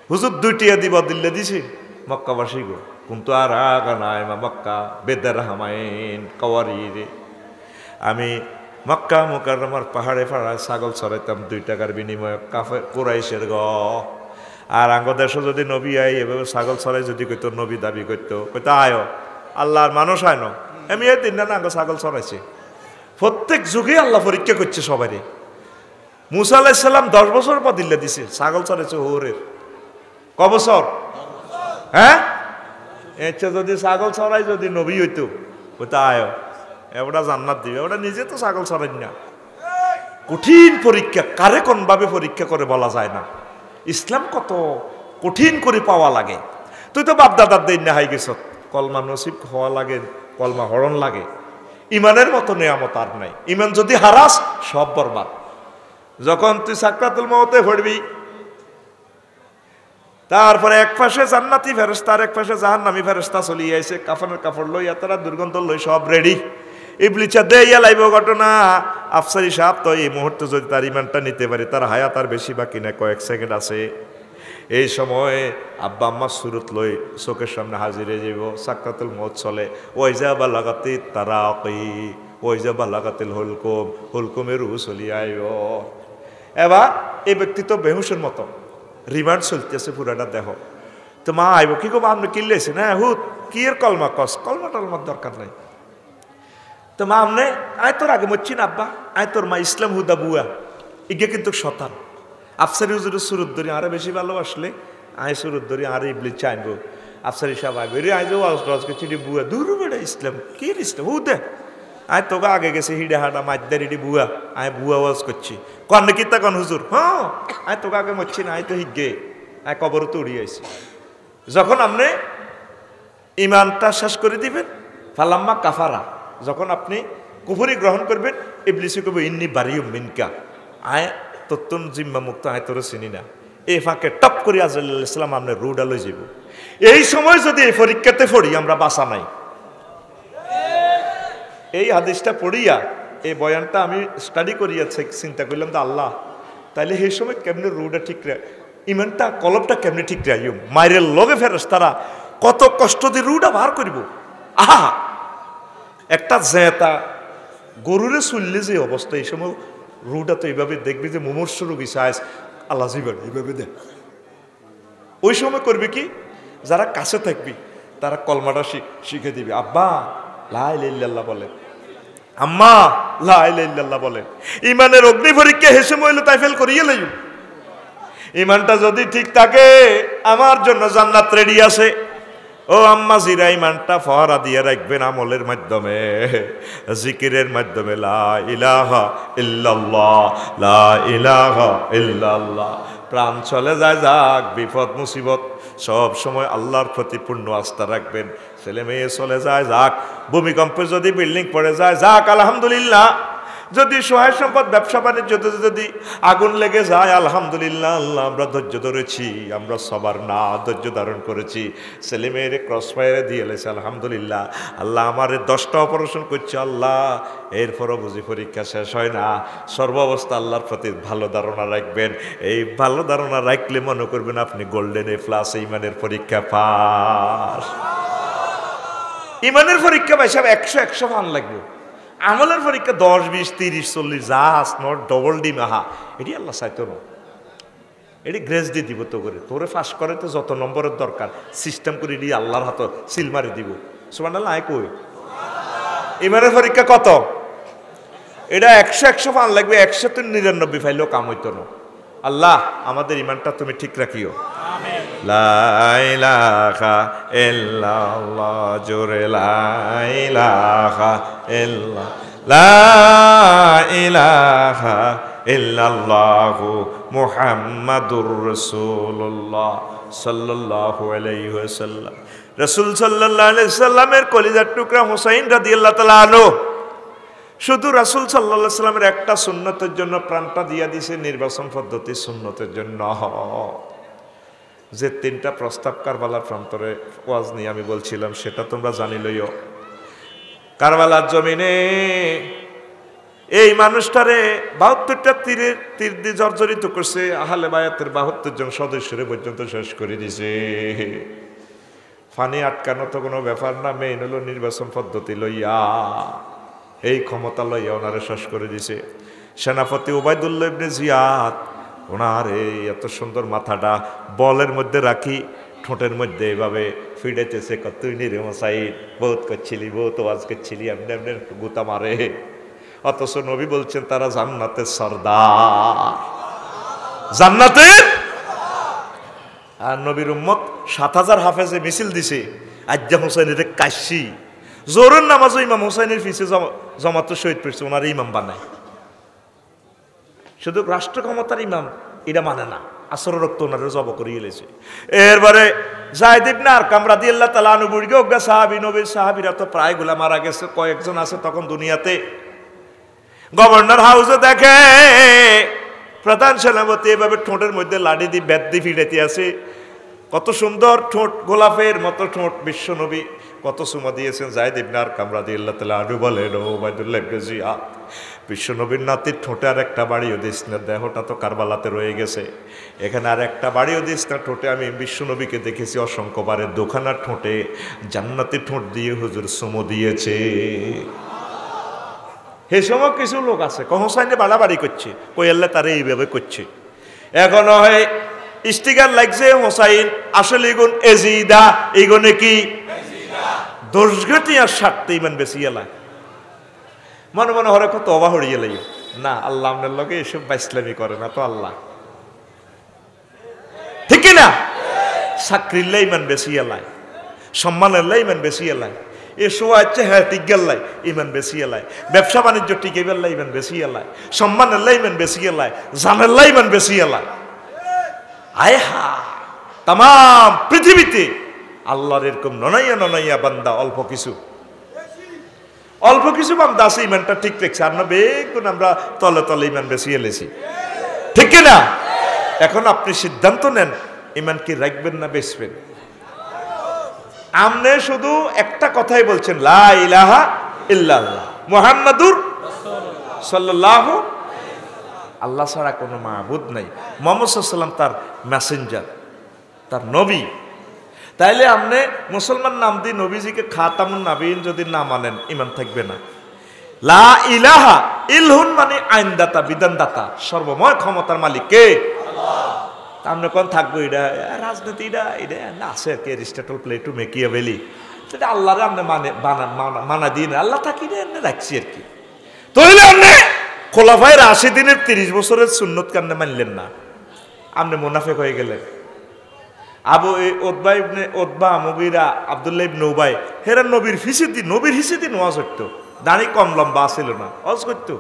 Speaker 1: হুজুর 2টিয়া দিবা দিল্লে দিছে মক্কাবাসী গো, কিন্তু আর আগানায় মা মক্কা বেদার হামাইন কাওয়ারি রে। আমি মক্কা মুকাররমার পাহাড়ে পাহাড়ে ছাগল চড়াইতাম 2 টাকার বিনিময়ে কাফের কুরাইশের গ। আর আঙ্গ দেশে যদি নবী আই এভাবে ছাগল চড়াই যদি কইতো, নবী দাবি করতো, কইতো আয় আল্লাহর মানুষ আয় না, আমি এই 3 না আঙ্গ ছাগল চড়াইছে। প্রত্যেক যুগে আল্লাহ পরীক্ষা করছে সবারই। মুসা আলাইহিস সালাম 10 বছর পর দিল্লে দিছে, ছাগল চড়াইছে ওরের ক বছর? হ্যাঁ, এর যদি ছাগল চড়াই যদি নবী হইতো, কইতো আয় এবারটা জান্নাত দিবে, ওটা নিজে তো ছাগল চড়াই না। কঠিন পরীক্ষা, কারে কোনভাবে পরীক্ষা করে বলা যায় না। ইসলাম কত কঠিন করে পাওয়া লাগে। তুই তো বাপ দাদার দিন না হাই গেছ, কলমা নসিব হওয়া লাগে, কলমা হরণ লাগে। ইমানের মতো নেয়ামত আর নাই। ইমান যদি হারাস সব বরবাদ। যখন তুই সাকরাতুল মউতে পড়বি, তারপরে এক পাশে জান্নাতি ফেরেশতা আর এক পাশে জাহান্নামী ফেরেশতা চলিয়ে আইছে, কাফনের কাপড় লইয়া তারা দুর্গন্ধ লই সব রেডি। ইবলিসা দেইয়া লাইব ঘটনা। আফসারি সাহেব তো এই মুহূর্তে যদি তার ইমানটা নিতে পারে, তার হায়াত আর বেশি বাকি না, কয়েক সেকেন্ড আছে। এই সময়ে আব্বা আম্মা সুরত লই চোখের সামনে হাজির হয়ে যাব, সাকরাতুল মউত চলে। ওই যা বা লাগাতে তারাকি, ওই যা বা লাগাতিল হুলকুম, হুলকুমের রুহ চলিয়ে আইব। এবার এই ব্যক্তি তো বেহুশের মতো রিমান্ড চলতেছে পুরাটা দেহ। তো মা আইব কি গো, আপনি কিনলেছেন? হ্যাঁ হুত কি এর কলমা কস, কলমা টলমার দরকার নাই। তো মা আমনে আয় তোর আগে মরছি না আব্বা, আয় তোর মা ইসলাম হুদা বুয়া ইগে কিন্তু শতান। আফসারি হুজুর সুরত ধরি আরে বেশি ভালোবাসলে আয় সুরত ধরি আরে ইবলিস চাইবো। আফসারি সাহেব আগে রে আয় যাও আজকে চিঠি বুয়া দূর বেড়া ইসলাম কি ইসলাম হুদে আয় তোকে আগে গেছে হিডে হাঁটা মাঝদার ইডি বুয়া, আয় বুয়া ওয়াজ করছি কন কি তা কন হুজুর? হ্যাঁ আয় তোকে আগে মরছি না, আয় তো হিগে আয় কবর তো উড়িয়ে আইছি। যখন আপনি ইমানটা শেষ করে দিবেন, ফালাম্মা কাফারা, যখন আপনি কুফরি গ্রহণ করবেন, ইবলিসে কবে ইন্নি বারিউম মিনকা, আয় তত্তুন জিম্মা মুক্ত, আয় তোরে চিনি না। এই ফাঁকে টপ করে আজরাইল আলাইহিস সালাম আপনি রুডা লই যাব। এই সময় যদি এই পরীক্ষাতে পড়ি আমরা বাঁচা নাই। এই হাদিসটা পড়িয়া এই বয়ানটা আমি স্টাডি করিয়াছি, চিন্তা করলাম তো আল্লাহ তাইলে এই সময় কেমনে রুডা ঠিক রে, ইমানটা কলবটা কেমনে ঠিক রাইম, মাইরের লগে ফেরেশতারা কত কষ্ট দিয়ে রুডা বার করিব। আহা একটা জেতা গরুরে চললে যে অবস্থা, এই সময় রুটা তো এইভাবে দেখবি যে মুমূর্ষ রোগী সাইজ আল্লাহ জীবন এইভাবে দেখ। ওই সময় করবি কি, যারা কাছে থাকবি তারা কলমাটা শিখে দিবি। আব্বা লা ইলাহা ইল্লাল্লাহ বলে, আম্মা লা ইলাহা ইল্লাল্লাহ বলে। ইমানের অগ্নি পরীক্ষা হেসে মইলে তাই ফেল করিয়ে লইব। ইমানটা যদি ঠিক থাকে আমার জন্য জান্নাত রেডি আছে। ও আম্মা জিরা ইমানটা ফহরা দিয়ে রাখবেন আমলের মাধ্যমে, জিকিরের মাধ্যমে। লা ইলাহা ইল্লাল্লাহ, লা ইলাহা ইল্লাল্লাহ। প্রাণ চলে যায় যাক, বিপদ মুসিবত সব সময় আল্লাহর প্রতি পূর্ণ আস্থা রাখবেন। ছেলে মেয়ে চলে যায় যাক, ভূমিকম্পে যদি বিল্ডিং পড়ে যায় যাক আলহামদুলিল্লাহ। যদি সহায় সম্পদ ব্যবসা বাণিজ্য যদি আগুন লেগে যায় আলহামদুলিল্লাহ, আল্লাহ আমরা ধৈর্য ধরেছি, আমরা সবার না ধৈর্য ধারণ করেছি। ছেলে মেয়েরে ক্রস ফায়ারে দিয়ে এলেছে আলহামদুলিল্লাহ। আল্লাহ আমারে 10টা অপারেশন করছে আল্লাহ, এরপরও বুঝি পরীক্ষা শেষ হয় না। সর্বাবস্থা আল্লাহর প্রতি ভালো ধারণা রাখবেন। এই ভালো ধারণা রাখলে মনে করবেন আপনি গোল্ডেন A+ ইমানের পরীক্ষা পাস। ইমানের পরীক্ষা ভাই সাহেব 100 ফান লাগবে। আমলের পরীক্ষা 10, 20, 30, 40 যা নট ডবল ডি মাহা, এটি আল্লাহ চাইতো না। এটি গ্রেস দিয়ে দিব তো করে, তোরে ফাঁস করে তো যত নম্বরের দরকার সিস্টেম করে এটি আল্লাহর হাত সিল মারি দিব। সুবহানাল্লাহ আয় কই ইমানের পরীক্ষা কত? এটা 100 ফান লাগবে, 199 ফাইলেও কাম হইতো না। আল্লাহ আমাদের ইমানটা তুমি ঠিক রাখিও। আমিন। লা ইলাহা ইল্লাল্লাহ জোরে লা ইলাহা ইল্লাল্লাহ লা ইলাহা ইল্লাল্লাহু মুহাম্মাদুর রাসূলুল্লাহ সাল্লাল্লাহু আলাইহি ওয়াসাল্লাম। রাসূল সাল্লাল্লাহু আলাইহি সাল্লামের কলিজার টুকরা হুসাইন রাদিয়াল্লাহু তাআলা আনহু শুধু রাসূল সাল্লাল্লাহু আলাইহি সাল্লামের একটা সুন্নতের জন্য প্রাণটা দিয়া দিয়েছে, নির্বাচন পদ্ধতির সুন্নতের জন্য। যে তিনটা প্রস্তাব কারবালার প্রান্তরে ওয়াজ নিয়ে আমি বলছিলাম, সেটা তোমরা জানিলইও। কারবালার জমিনে এই মানুষটারে 72টা তীর দিয়ে জর্জরিত করছে, আহলে বায়াতের 72 জন সদস্যরে পর্যন্ত শেষ করে দিছে। ফানি আটকানো তো কোনো ব্যাপার না, মেইন হলো নির্বাচন পদ্ধতি লইয়া, এই ক্ষমতা লইয়া ওনারে শেষ করে দিছে। সেনাপতি ওবায়দুল্লাহ ইবনে জিয়াদ, ওনার এই এত সুন্দর মাথাটা বলের মধ্যে রাখি ঠোঁটের মধ্যে এইভাবে ফিডেতেছে, তুই নিরে মশাইদ বহুত করছিলি, বহুত ওয়াজ করছিলি, এমনি এমনি গুতা মারে। অথচ নবী বলছেন তারা জান্নাতের সর্দার, জান্নাতের। আর নবীর উম্মত 7000 হাফেজে মিছিল দিছে, আজ্জা হুসাইনের কাশি জোরের নামাজও ইমাম হুসাইনের পিছে জমাত শহীদ পড়ছে, ওনার ইমাম বানায়। শুধু রাষ্ট্র ক্ষমতার ইমাম এটা মানে না, আসর রক্ত ওনারে জব করিয়ে এলেছে। এরপরে যায়েদ ইবনে আরকাম রাদিয়াল্লাহু তাআলা আনহু বুড়ি গা সাহাবী, নবীর সাহাবীরা তো প্রায়গুলা মারা গেছে, কয়েকজন আছে তখন দুনিয়াতে। গভর্নর হাউসে দেখে প্রধান সেনাপতি এভাবে ঠোঁটের মধ্যে লাঠি দিয়ে বেত দিয়ে ফিরাইতে আছে। কত সুন্দর ঠোঁট, গোলাপের মতো ঠোঁট। বিশ্ব নবী কত সুমা দিয়েছেন। যায়েদ ইবনে আরকাম রাদিয়াল্লাহু তাআলা আনহু বলেন, ও ওবায়দুল্লাহ ইবনে জিয়াদ, বিশ্ব নবীর নাতির ঠোঁটে আর একটা বাড়িও দিস না, দেহটা তো কারবালাতে রয়ে গেছে, এখানে আর একটা বাড়িও দিস না ঠোঁটে। আমি বিশ্ব নবীকে দেখেছি অসংখ্যবারের দোকানার ঠোঁটে জান্নাতি ঠোঁট দিয়ে হুজুর সুমো দিয়েছে। হে সময় কিছু লোক আছে হোসাইনে বাড়াবাড়ি করছে, কই আল্লাহ তারা এইভাবে করছে। এখনো হয় স্টিকার লাগছে হোসাইন আসলে ইগুন এজিদা, ইগুনে কি দোষঘাতি আর স্বার্থে ইমান বেশি এলা। মনে মনে হরে কত অবা হরিয়ে লাই না, আল্লাহ আপনার লগে এসব বাইসলামি করে না তো আল্লাহ, ঠিক না? চাকরির ইমান বেশি এলাই, সম্মানের ইমান বেশি এলাই, এ সোয়াচ্ছে হ্যাঁ টিক গেল্লাই ইমান বেশি এলাই, ব্যবসা বাণিজ্য টিকে বেল্লাই ইমান বেশি এলাই, সম্মানের ইমান বেশি এলাই, জানের ইমান বেশি এলাই। আয় হা তাম পৃথিবীতে আল্লাহর এরকম ননাইয়া ননাইয়া বান্দা অল্প কিছু বান্দা আছে ইমানটা ঠিক রাখছে, আর না বেগুন আমরা তলে তলে ইমান বেশি এলেছি, ঠিক না? এখন আপনি সিদ্ধান্ত নেন ইমান কি রাখবেন না বেচবেন। আমনে শুধু একটা কথাই বলছেন, লা ইলাহা ইল্লাল্লাহ মুহাম্মাদুর সাল্লাল্লাহু, আল্লাহ ছাড়া কোনো মাবুদ নাই, মুহাম্মদ সাল্লাল্লাহু আলাইহি ওয়াসাল্লাম তার মেসেঞ্জার, তার নবী। তাইলে আপনি মুসলমান নাম দিয়ে নবীজিকে খাতামুন নাবিয়িন যদি না মানেন ইমান থাকবে না। লা ইলাহা ইলহুন মানে আইনদাতা, বিধানদাতা, সর্বময় ক্ষমতার মালিক কে? আল্লাহ। আপনি কোন থাকবো এটা রাজনীতি, এটা না আছে আর কি, এরিস্টটল, প্লেটো, মেকিয়াভেলি, সেটা আল্লাহরে আপনি মানা দিন, আল্লাহ থাকি রাখছি আর কি। তাহলে আপনি খোলাফায়ে রাশিদিনের 30 বছরের সুন্নত কান্নে মানলেন না, আপনি মুনাফিক হয়ে গেলেন। আবু ওতবা, মুগিরা, আব্দুল্লাহ ইবনে উবাই, হেরা নবীর হিসেদি ওয়াজ করতো, দাড়ি কম লম্বা ছিল না, ওয়াজ করতো,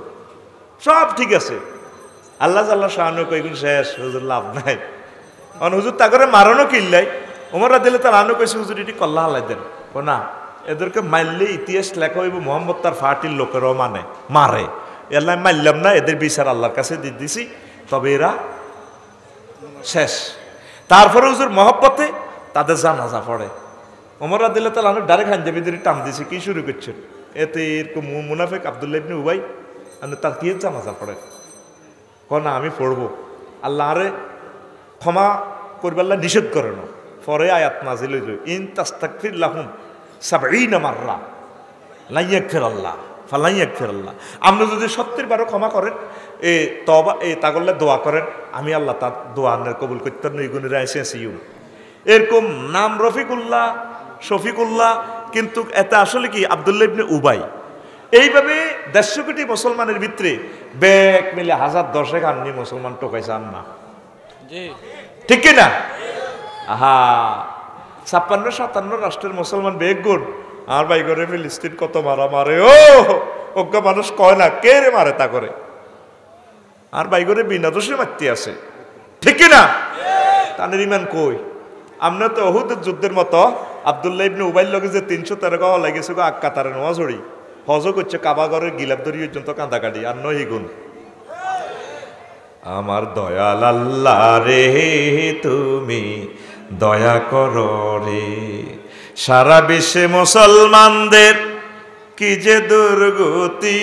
Speaker 1: সব ঠিক আছে। আল্লাহ শাহানু কইগুন শেষ, হুজুর লাভ নাই। হুজুর তা করে মারানো কিল্লাই, ওমরা দিলে তার আনু কইছে হুজুর এটি কল্লা হালাই দেন। ও না, এদেরকে মারলে ইতিহাস লেখা হইব মোহাম্মদ তার ফাটির লোকেরাও মারে, এল্লাই মারলাম না, এদের বিচার আল্লাহর কাছে দিয়ে দিছি, তবে এরা শেষ। তারপরে হুজুর মহব্বতে তাদের জানাজা পড়ে, ওমরা দিলে তাহলে আমি ডাইরেক্ট হাঞ্জাবি দিয়ে টান দিছি, কি শুরু করছেন? এতে এরকম মুনাফিক আব্দুল্লাহ ইবনে উবাই আপনি তার কি জানাজা পড়ে? না আমি পড়বো, আল্লাহ আরে ক্ষমা করবে আল্লাহ নিষেধ করে না। পরে আয়াত নাজিল হইল, ইন তাস্তাগফির লাহুম 70 মাররা লা ইয়াগফির আল্লাহ ফালা ইয়াগফির আল্লাহ। আপনি যদি 70 বারও ক্ষমা করেন, তবা তাগল্লে দোয়া করেন, আমি আল্লাহ তার দোয়া কবুল করতে নইগুনিরা এসেছি। এরকম নাম রফিকুল্লাহ, শফিকুল্লাহ, কিন্তু এতে আসলে কি আব্দুল্লাহ ইবনে উবাই। এইভাবে 150 কোটি মুসলমানের ভিতরে ব্যাগ মিলে 1000 10 আননি মুসলমান টোকাইছে, আন না, ঠিক কিনা? আহা 56-57 রাষ্ট্রের মুসলমান বেগুন আর ভাই করে ফিলিস্তিন কত মারা মারে ও অজ্ঞ মানুষ কয় না কে রে মারে তা করে আর ভাই করে বিনা দোষে মারতে আছে ঠিক কিনা তাদের ইমান কই আমরা তো অহুদের যুদ্ধের মতো আব্দুল্লাহ ইবনে উবাইর লগে যে 313 গাওয়া লাগেছে গো আক্কা তারে নোয়া ঝড়ি হজ করছে কাবাগরের গিলাপ ধরি পর্যন্ত কাঁদা কাটি আর নয় গুণ আমার দয়াল আল্লাহ রে তুমি দয়া করো রে সারা বিশ্বে মুসলমানদের কি যে দুর্গতি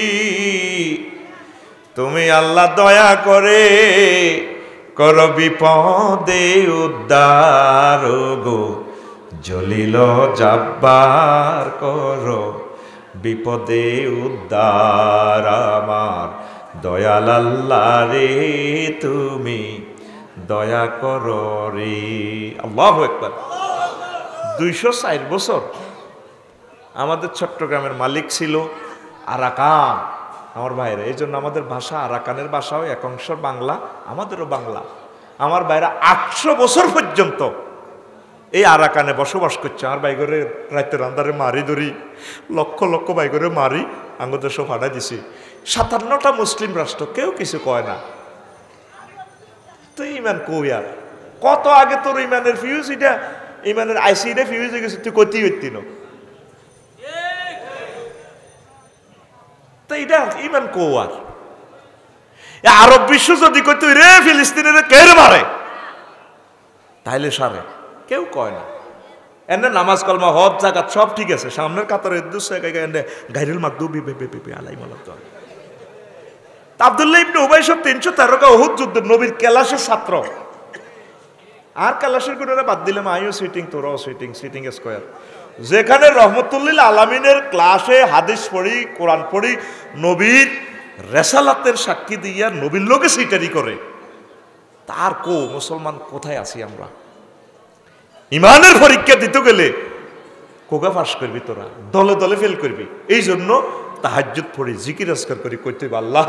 Speaker 1: তুমি আল্লাহ দয়া করে করো বিপদে উদ্ধার গো জলিল জাব্বার করো বিপদে উদ্ধার আমার দয়াল আল্লাহ রে তুমি দয়া করো রে আল্লাহু আকবার 204 বছর আমাদের চট্টগ্রামের মালিক ছিল আরাকান আমার ভাইরা এই জন্য আমাদের ভাষা আরাকানের ভাষাও এক অংশ বাংলা আমাদেরও বাংলা আমার ভাইরা 800 বছর পর্যন্ত এই আরাকানে বসবাস করছে আমার বাইগরে রাতের আন্ধারে মারি ধরি লক্ষ লক্ষ বাইগরে মারি আঙ্গদের সব হাঁটা দিছি 57টা মুসলিম রাষ্ট্র কেউ কিছু কয় না তো ইমান কই আর কত আগে তোর ইমানের ফিউজ এটা ইমানের আইসিটা ফিউজ হয়ে গেছে তুই কতি হইতি না তো এটা ইমান কো আর আরব বিশ্ব যদি কই তুই রে ফিলিস্তিনের কে রে মারে তাইলে সারে কেউ কয় না এনে নামাজ কলমা হজ জাকাত সব ঠিক আছে সামনের কাতারে এনে গাইরুল মাকদুবি বে আলাই মালাত আব্দুল্লাহ ইবনে উবাই সব 313 কা উহুদ যুদ্ধের নবীর ক্লাসের ছাত্র আর ক্লাসের গুণরা বাদ দিলাম আইও সিটিং তোরাও সিটিং স্কয়ার যেখানে রহমতুল্লিল আলামিনের ক্লাসে হাদিস পড়ি কোরআন পড়ি নবীর রেসালাতের সাক্ষী দিয়া নবীর লোকে সিটারি করে তার কো মুসলমান কোথায় আছি আমরা ইমানের পরীক্ষা দিতে গেলে কোগা পাস করবি তোরা দলে দলে ফেল করবি এই জন্য তাহাজ্জুদ পড়ি জিকির আজকার করি কইতে আল্লাহ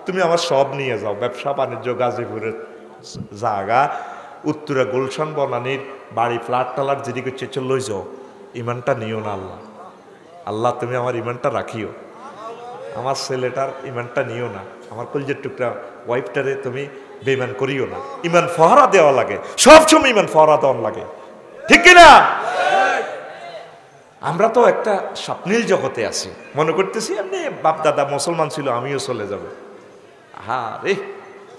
Speaker 1: তুমি আমার সব নিয়ে যাও ব্যবসা বাণিজ্য গাজীপুরের জায়গা উত্তরা গুলশান বনানীর বাড়ি ফ্ল্যাট টালার যেদি করছে লই যাও ইমানটা নিও না আল্লাহ আল্লাহ তুমি আমার ইমানটা রাখিও আমার ছেলেটার ইমানটা নিও না আমার কলজের টুকরা ওয়াইফটারে তুমি বেইমান করিও না ইমান ফহরা দেওয়া লাগে সবসময় ইমান ফহরা দেওয়ার লাগে ঠিক কিনা আমরা তো একটা স্বপ্নীল জগতে আছি মনে করতেছি এমনি বাপ দাদা মুসলমান ছিল আমিও চলে যাব হ্যাঁ রে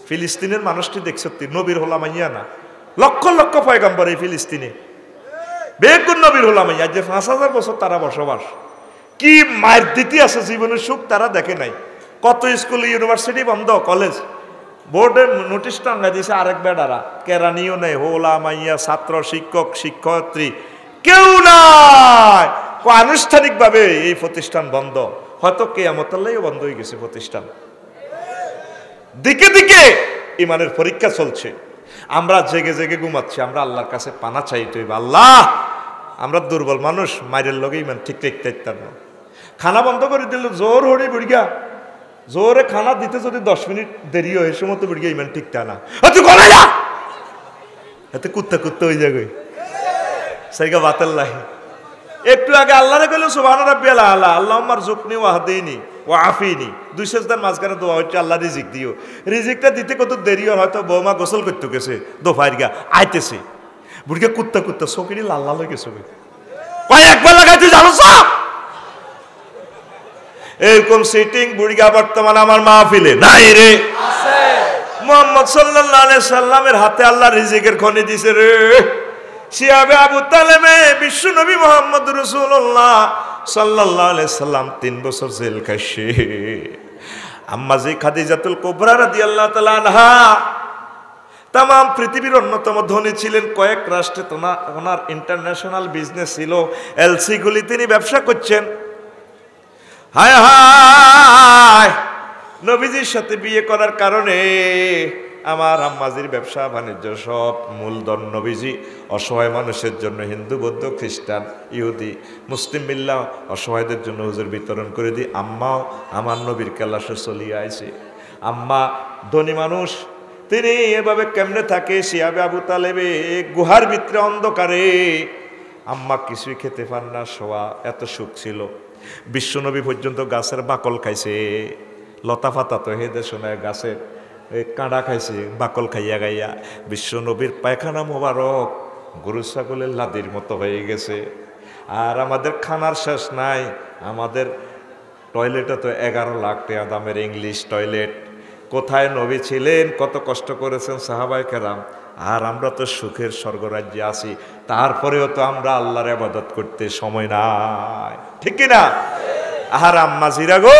Speaker 1: ফিলিস্তিনের মানুষটি দেখছ নবীর হলাম ইয়া না লক্ষ লক্ষ পয়গম্বর এই ফিলিস্তিনে বেগুন নবীর হলাম ইয়া যে 5000 বছর তারা বসবাস কি মায়ের দিতি আছে জীবনের সুখ তারা দেখে নাই কত স্কুল ইউনিভার্সিটি বন্ধ কলেজ বোর্ডে নোটিশ টাঙ্গা দিয়েছে আরেক বেডারা কেরানিও নেই হোলা মাইয়া ছাত্র শিক্ষক শিক্ষয়িত্রী কেউ নাই আনুষ্ঠানিকভাবে এই প্রতিষ্ঠান বন্ধ হয়তো কিয়ামতের বন্ধ হয়ে গেছে প্রতিষ্ঠান দিকে দিকে ইমানের পরীক্ষা চলছে আমরা জেগে জেগে ঘুমাচ্ছি আমরা আল্লাহর কাছে পানা চাইতে হইব আল্লাহ আমরা দুর্বল মানুষ মায়ের লগে ইমান ঠিক রাখতে না খানা বন্ধ করে দিল জোর হড়ি বুড়িয়া জোরে খানা দিতে যদি 10 মিনিট দেরি হয় সময় তো বুড়িয়া ইমান ঠিক না তুই করে যা এতে কুত্তা কুত্তা হয়ে যাবে সাইগা বাতাল্লাহি একটু আগে আল্লাহরে কইলো সুবহান রাব্বিয়াল আলা আল্লাহুম্মা রযুকনি ওয়া হাদিনি ওয়া আফিনি দুই সেজদার মাঝখানে দোয়া হচ্ছে আল্লাহ রিজিক দিও রিজিকটা দিতে কত দেরি হয় হয়তো বৌমা গোসল করতে গেছে দোফাইর গা আইতেছে বুড়িয়া কুত্তা কুত্তা চোখেরই লাল লাল হয়ে গেছে কয় একবার লাগাইতে জানো সব এরকম সিটিং বুড়িয়া বর্তমান আমার মাহফিলে নাই রে আছে মুহাম্মদ সাল্লাল্লাহু আলাইহি সাল্লামের হাতে আল্লাহ রিজিকের খনি দিছে রে শিয়াবে আবু তালেবে বিশ্ব নবী মুহাম্মদ রাসূলুল্লাহ সাল্লাল্লাহু আলাইহি সাল্লাম 3 বছর জেল খাইছে আম্মা জি খাদিজাতুল কুবরা রাদিয়াল্লাহু তাআলা আনহা তাম পৃথিবীর অন্যতম ধনী ছিলেন কয়েক রাষ্ট্রে ওনার ইন্টারন্যাশনাল বিজনেস ছিল এলসি গুলি তিনি ব্যবসা করছেন হায় হায় নবীজির সাথে বিয়ে করার কারণে আমার আম্মাজির ব্যবসা বাণিজ্য সব মূলধন নবীজি অসহায় মানুষের জন্য হিন্দু বৌদ্ধ খ্রিস্টান ইহুদি মুসলিম মিল্লাহ অসহায়দের জন্য হুজুর বিতরণ করে দিই আম্মাও আমার নবীর ক্লাসে চলিয়ে আইছে আম্মা ধনী মানুষ তিনি এভাবে কেমনে থাকে শিয়াবে আবু তালেবে গুহার ভিতরে অন্ধকারে, আম্মা কিছুই খেতে পান না, শোয়া এত সুখ ছিল। বিশ্বনবী পর্যন্ত গাছের বাকল খাইছে, লতা পাতা তো হেদে শোনায়, গাছের কাঁড়া খাইছে, বাকল খাইয়া গাইয়া। বিশ্বনবীর পায়খানা মোবারক গরু ছাগলের লাদির মতো হয়ে গেছে। আর আমাদের খানার শেষ নাই, আমাদের টয়লেটে তো 11 লাখ টাকা দামের ইংলিশ টয়লেট। কোথায় নবী ছিলেন, কত কষ্ট করেছেন সাহাবায়ে কেরাম, আর আমরা তো সুখের স্বর্গরাজ্যে আছি, তারপরেও তো আমরা আল্লাহর ইবাদত করতে সময় নাই, ঠিক কিনা? আর আম্মা জিরা গো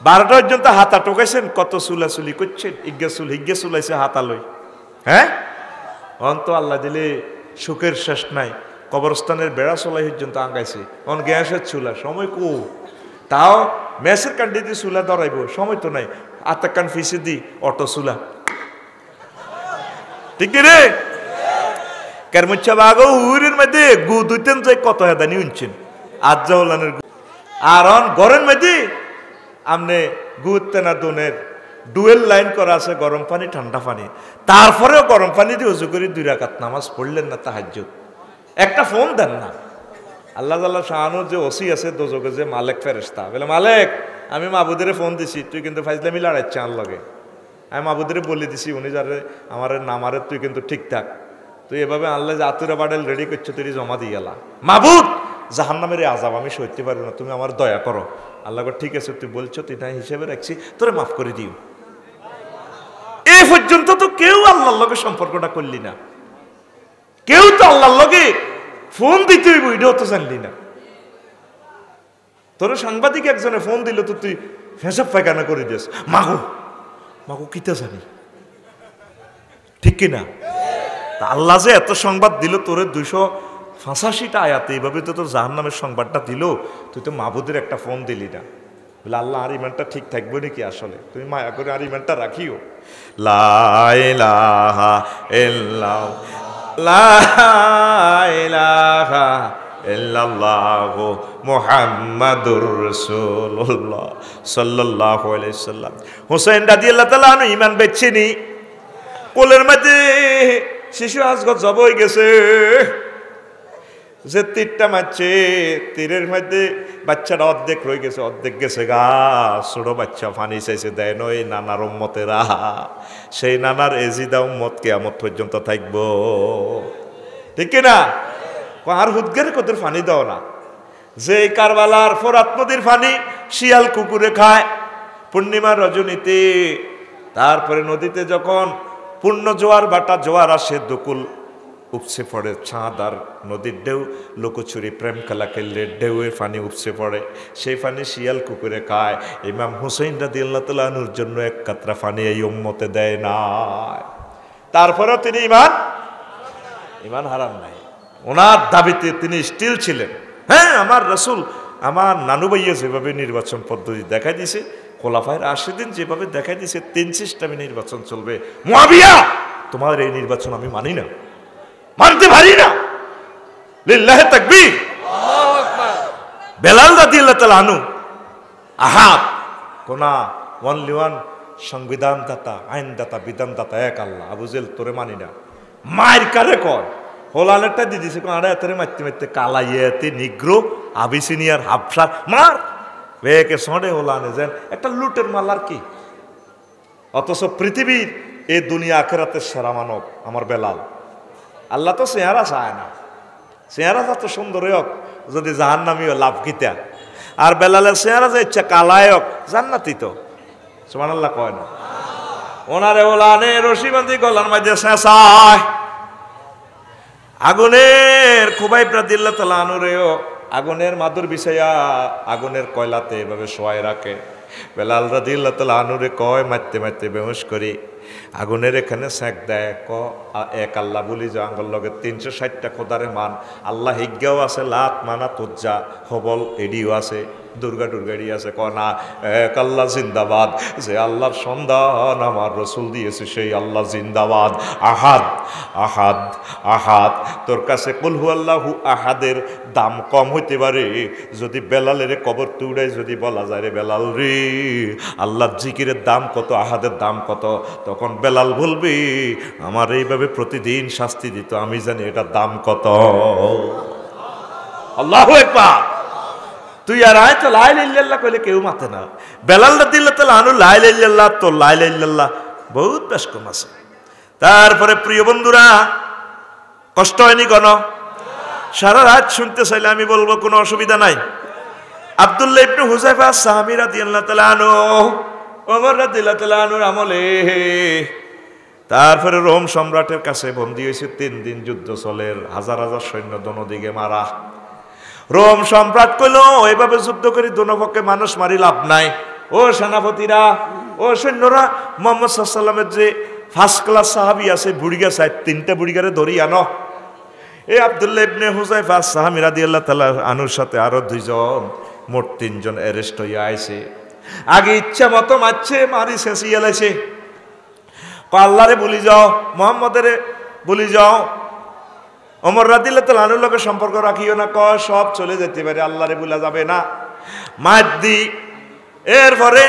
Speaker 1: 12টা পর্যন্ত হাতা টোকাইছেন, কত চুলাচুলি করছেন, হিগ্গে চুলাইছে হাতা লই। হ্যাঁ, অন্ত আল্লাহ দিলে সুখের শেষ নাই। কবরস্থানের বেড়া চলাই পর্যন্ত আঙ্গাইছে, অন গ্যাসের চুলা, সময় কো, তাও মেসের কান্ডি দিয়ে চুলা ধরাইব, সময় তো নাই। আত্মাকান ফিসে দি অটো চুলা, ঠিক রে? কেরমুচ্ছা বাগো উইরের মধ্যে গু দুইতেন যাই কত হেদানি উনছেন আজ্জাউলানের, আর অন গরের মধ্যে আমনে গুতে না দোনের ডুয়েল লাইন করা আছে, গরম পানি ঠান্ডা পানি, তারপরেও গরম পানি দিয়ে উজু করে 2 রাকাত নামাজ পড়লেন না তাহাজ্জুদ। একটা ফোন দেন না। আল্লাহ তাআলা শাহানুর যে ওসি আছে দোজকে, যে মালেক ফেরেশতা, বলে মালেক আমি মাবুদের ফোন দিছি, তুই কিন্তু ফাইজলামি লড়াইছে আন লগে। আমি মাবুদের বলে দিছি, উনি যারে আমার নামারে তুই কিন্তু ঠিকঠাক, তুই এভাবে আনলে যে আতুরা বাডেল রেডি করছো, তুই জমা দিয়ে গেলা। মাবুদ জাহান্নামের আযাব আমি সইতে পারবো না, তুমি আমার দয়া করো। আল্লাহ ঠিক আছে, তুই বলছো, তুই তাই হিসেবে রাখছি, তোরে মাফ করে দিও। এই পর্যন্ত তো কেউ আল্লাহর লগে সম্পর্কটা করলি না, কেউ তো আল্লাহর লগে ফোন দিতে হইব এটাও তো জানলি না। তোর সাংবাদিক একজনে ফোন দিল তো তুই ফেসাব পায়খানা করে দিস, মাগো মাগো কিতা জানি, ঠিক কিনা? তা আল্লাহ যে এত সংবাদ দিল তোরে 285টা আয়াতে, এইভাবে তো তোর জাহান্নামের সংবাদটা দিল, তুই তো মাবুদের একটা ফোন দিলি না। বলে আল্লাহ আর ইমানটা ঠিক থাকবে নাকি? আসলে তুমি মায়া করে আর ইমানটা রাখিও। লা ইলাহা ইল্লাল্লাহ, লা ইলাহা ইল্লাল্লাহু মুহাম্মাদুর রাসূলুল্লাহ সাল্লাল্লাহু আলাইহি সাল্লাম। হুসাইন রাদিয়াল্লাহু তাআলা আনহু ঈমান বেচছেনি, কোলের মধ্যে শিশু আজগর জব হয়ে গেছে, যে তীরটা মারছে, তীরের মধ্যে বাচ্চাটা অর্ধেক রয়ে গেছে, অর্ধেক গেছে গা। ছোট বাচ্চা পানি চাইছে, দেয় নয় নানার উম্মতেরা, সেই নানার এজিদা উম্মত কিয়ামত পর্যন্ত থাকবো, ঠিক না? আর হুদগারে কত পানি দাও না, যে কারবালার ফোরাত নদীর পানি শিয়াল কুকুরে খায় পূর্ণিমা রজনীতে। তারপরে নদীতে যখন পূর্ণ জোয়ার বাটা জোয়ার আসে, দুকুল উপসে পড়ে, ছাঁদ আর নদীর ঢেউ, লোকচুরি প্রেম খেলা খেললে ঢেউয়ের পানি উপসে পড়ে, সেই পানি শিয়াল কুকুরে খায়। ইমাম হুসাইন রাদিয়াল্লাহু তাআলা আনহুর জন্য এক কাতরা পানি এই উম্মতে দেয় না, তারপরেও তিনি ইমান হারান নাই। ওনার দাবিতে তিনি স্টিল ছিলেন। হ্যাঁ, আমার রাসূল, আমার নানু ভাইয়া যেভাবে নির্বাচন পদ্ধতি দেখাই দিছে, খোলাফায়ে রাশিদিন যেভাবে দেখাই দিছে, 3 সিস্টেমে নির্বাচন চলবে। মুআবিয়া, তোমার এই নির্বাচন আমি মানি না, মানতে পারি না। লিল্লাহি তাকবীর, আল্লাহু আকবার। বেলাল রাদিয়াল্লাহু তাআলা আনহু আহাদ, কোনা ওয়ানলি ওয়ান, সংবিধানদাতা, আইনদাতা, বিধানদাতা এক আল্লাহ। আবু জেল তোরে মানি না, মায়ের কারে কর হোলালেরটা দিয়ে দিছে, আরে এতরে মারতে মারতে কালাইয়াতে নিগ্রো আবিসিনিয়ার হাফসার মার বেকে সঁড়ে হোলানে যেন একটা লুটের মাল আর কি। অথচ পৃথিবীর এই দুনিয়া আখেরাতের সেরা মানব আমার বেলাল। আল্লাহ তো চেহারা চায় না, চেহারা যত সুন্দর হোক, যদি জাহান্নামীও লাভ কিতা। আর বেলালের চেহারা যে ইচ্ছা কালায়ক, জান্নাতি তো, সুবহানাল্লাহ কয় না? ওনারে ওলানে রশি বাঁধি গলার মাঝে শেষায়, আগুনের খুবাইব রাদিয়াল্লাহু তাআলা আনহুরেও আগুনের মাদুর বিছাইয়া আগুনের কয়লাতে এভাবে শোয়াই রাখে। বেলাল রাদিয়াল্লাহু তাআলা আনহুরে কয় মারতে মারতে বেহুশ করি, আগুনের এখানে সেঁক দেয়, এক আল্লাহ বলি যে আঙ্গল লগে 360টা খোদারে মান, আল্লাহ হিজ্ঞাও আছে, লাত মানা তুজ্জা হবল এডিও আছে। দুর্গা টুর্গাড়ি আছে ক না, এক আল্লাহ জিন্দাবাদ, যে আল্লাহর সন্ধান আমার রসুল দিয়েছে সেই আল্লাহ জিন্দাবাদ। আহাদ আহাদ আহাদ। তোর কাছে কুল হু আল্লাহু আহাদের দাম কম হইতে পারে যদি বেলালের কবর তুড়াই যদি বলা যায় রে বেলাল রে আল্লাহর জিকিরের দাম কত, আহাদের দাম কত, তখন বেলাল বলবে আমার এইভাবে প্রতিদিন শাস্তি দিত, আমি জানি এটার দাম কত। আল্লাহু আকবার। তুই আর আয় তো লা ইলাহা ইল্লাল্লাহ কইলে কেউ মাতে না। বেলাল রাদিয়াল্লাহু তাআলা আনহু লা ইলাহা ইল্লাল্লাহ, তো লা ইলাহা ইল্লাল্লাহ বহুত বেশ কম আছে। তারপরে প্রিয় বন্ধুরা, কষ্ট হয়নি কোন? সারা রাত শুনতে চাইলে আমি বলবো কোনো অসুবিধা নাই। আব্দুল্লাহ ইবনে হুযায়ফা সাহাবী রাদিয়াল্লাহু তাআলা আনহু, ওমর রাদিয়াল্লাহু তাআলা আনহুর আমলে তারপরে রোম সম্রাটের কাছে বন্দী হয়েছে, 3 দিন যুদ্ধ চলে, হাজার হাজার সৈন্য দোনোদিকে মারা। রোম সম্রাট কইল এইভাবে যুদ্ধ করে দোনো পক্ষে মানুষ মারি লাভ নাই। ও সেনাপতিরা, ও সৈন্যরা, মুহাম্মদ সাল্লাল্লাহু আলাইহি ওয়াসাল্লামের যে ফার্স্ট ক্লাস সাহাবী আছে বুড়িগা সাহেব, 3টা বুড়িগারে ধরি আনো। এই আব্দুল্লাহ ইবনে হুযায়ফা সাহাবী রাদিয়াল্লাহু তাআলা আনহুর সাথে আরো 2 জন, মোট 3 জন অ্যারেস্ট হইয়া আইছে। আগে ইচ্ছা মতো মারছে, মারি শেষিয়ে লাইছে। আল্লাহরে বলি যাও, মুহাম্মদের বলি যাও, ওমর রাদিয়াল্লাহু তাআলা আনহুর লগে সম্পর্ক রাখিও না, কয় সব চলে যেতে পারে, আল্লাহরে বলা যাবে না। মাদ্দি এরপরে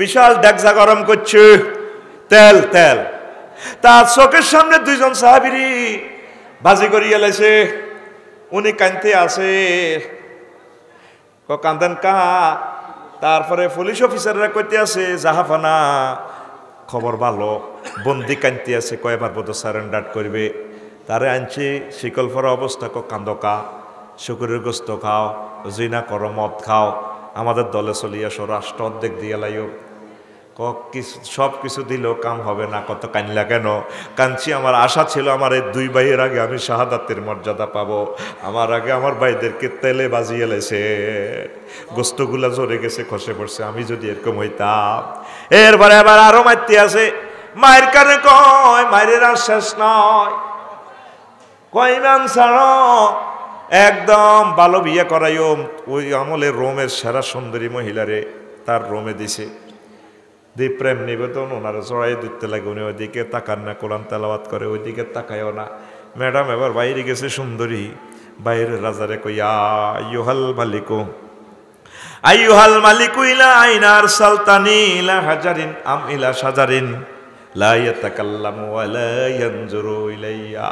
Speaker 1: বিশাল ডেকজা গরম করছে, তেল তেল, তার চোখের সামনে 2 জন সাহাবীরি বাজি করিয়া লাইছে। উনি কাঁদতে আছে, কান্দেন কা? তারপরে পুলিশ অফিসাররা কইতে আছে জাহাফানা, খবর ভালো, বন্দি কাঁদতে আছে, কয়বার বোধ সারেন্ডার করবে। তারে আনছে শিকল ফরা অবস্থা, কান্দকা, শুকুরের গোস্ত খাও, জিনা করো, মদ খাও, আমাদের দলে চলিয়ে আসো, রাষ্ট্র অর্ধেক দিয়ে লাইও। সব কিছু দিলেও কাম হবে না, কত কানলা কেন? কাঁদছি, আমার আশা ছিল আমার এই 2 ভাইয়ের আগে আমি শাহাদাতের মর্যাদা পাবো, আমার আগে আমার ভাইদেরকে তেলে বাজিয়ে লেছে, গোস্তগুলা ঝরে গেছে, খসে পড়ছে, আমি যদি এরকম হইতাম। এরপরে আবার আরো মারতে আছে, মায়ের কানে কয় মায়ের আর শেষ নয়, কয় ইমান ছাড়ো, একদম ভালো বিয়ে করাইও। ওই আমলে রোমের সেরা সুন্দরী মহিলারে তার রোমে দিছে, দিয়ে প্রেম নিবেদন ওনারা জড়াই দিতে লাগে। উনি ওইদিকে তাকান না, কোরআন তেলাওয়াত করে, ওইদিকে তাকায়ও না। ম্যাডাম এবার বাইরে গেছে সুন্দরী, বাইরে রাজারে কইয়া আইয়ুহাল মালিকু, আইয়ুহাল মালিকু ইলা আইনা আরসালতানি ইলা হাজারিন আম ইলা শাজারিন লা ইয়াতাকাল্লামু ওয়া লা ইয়ানজুরু ইলাইয়া।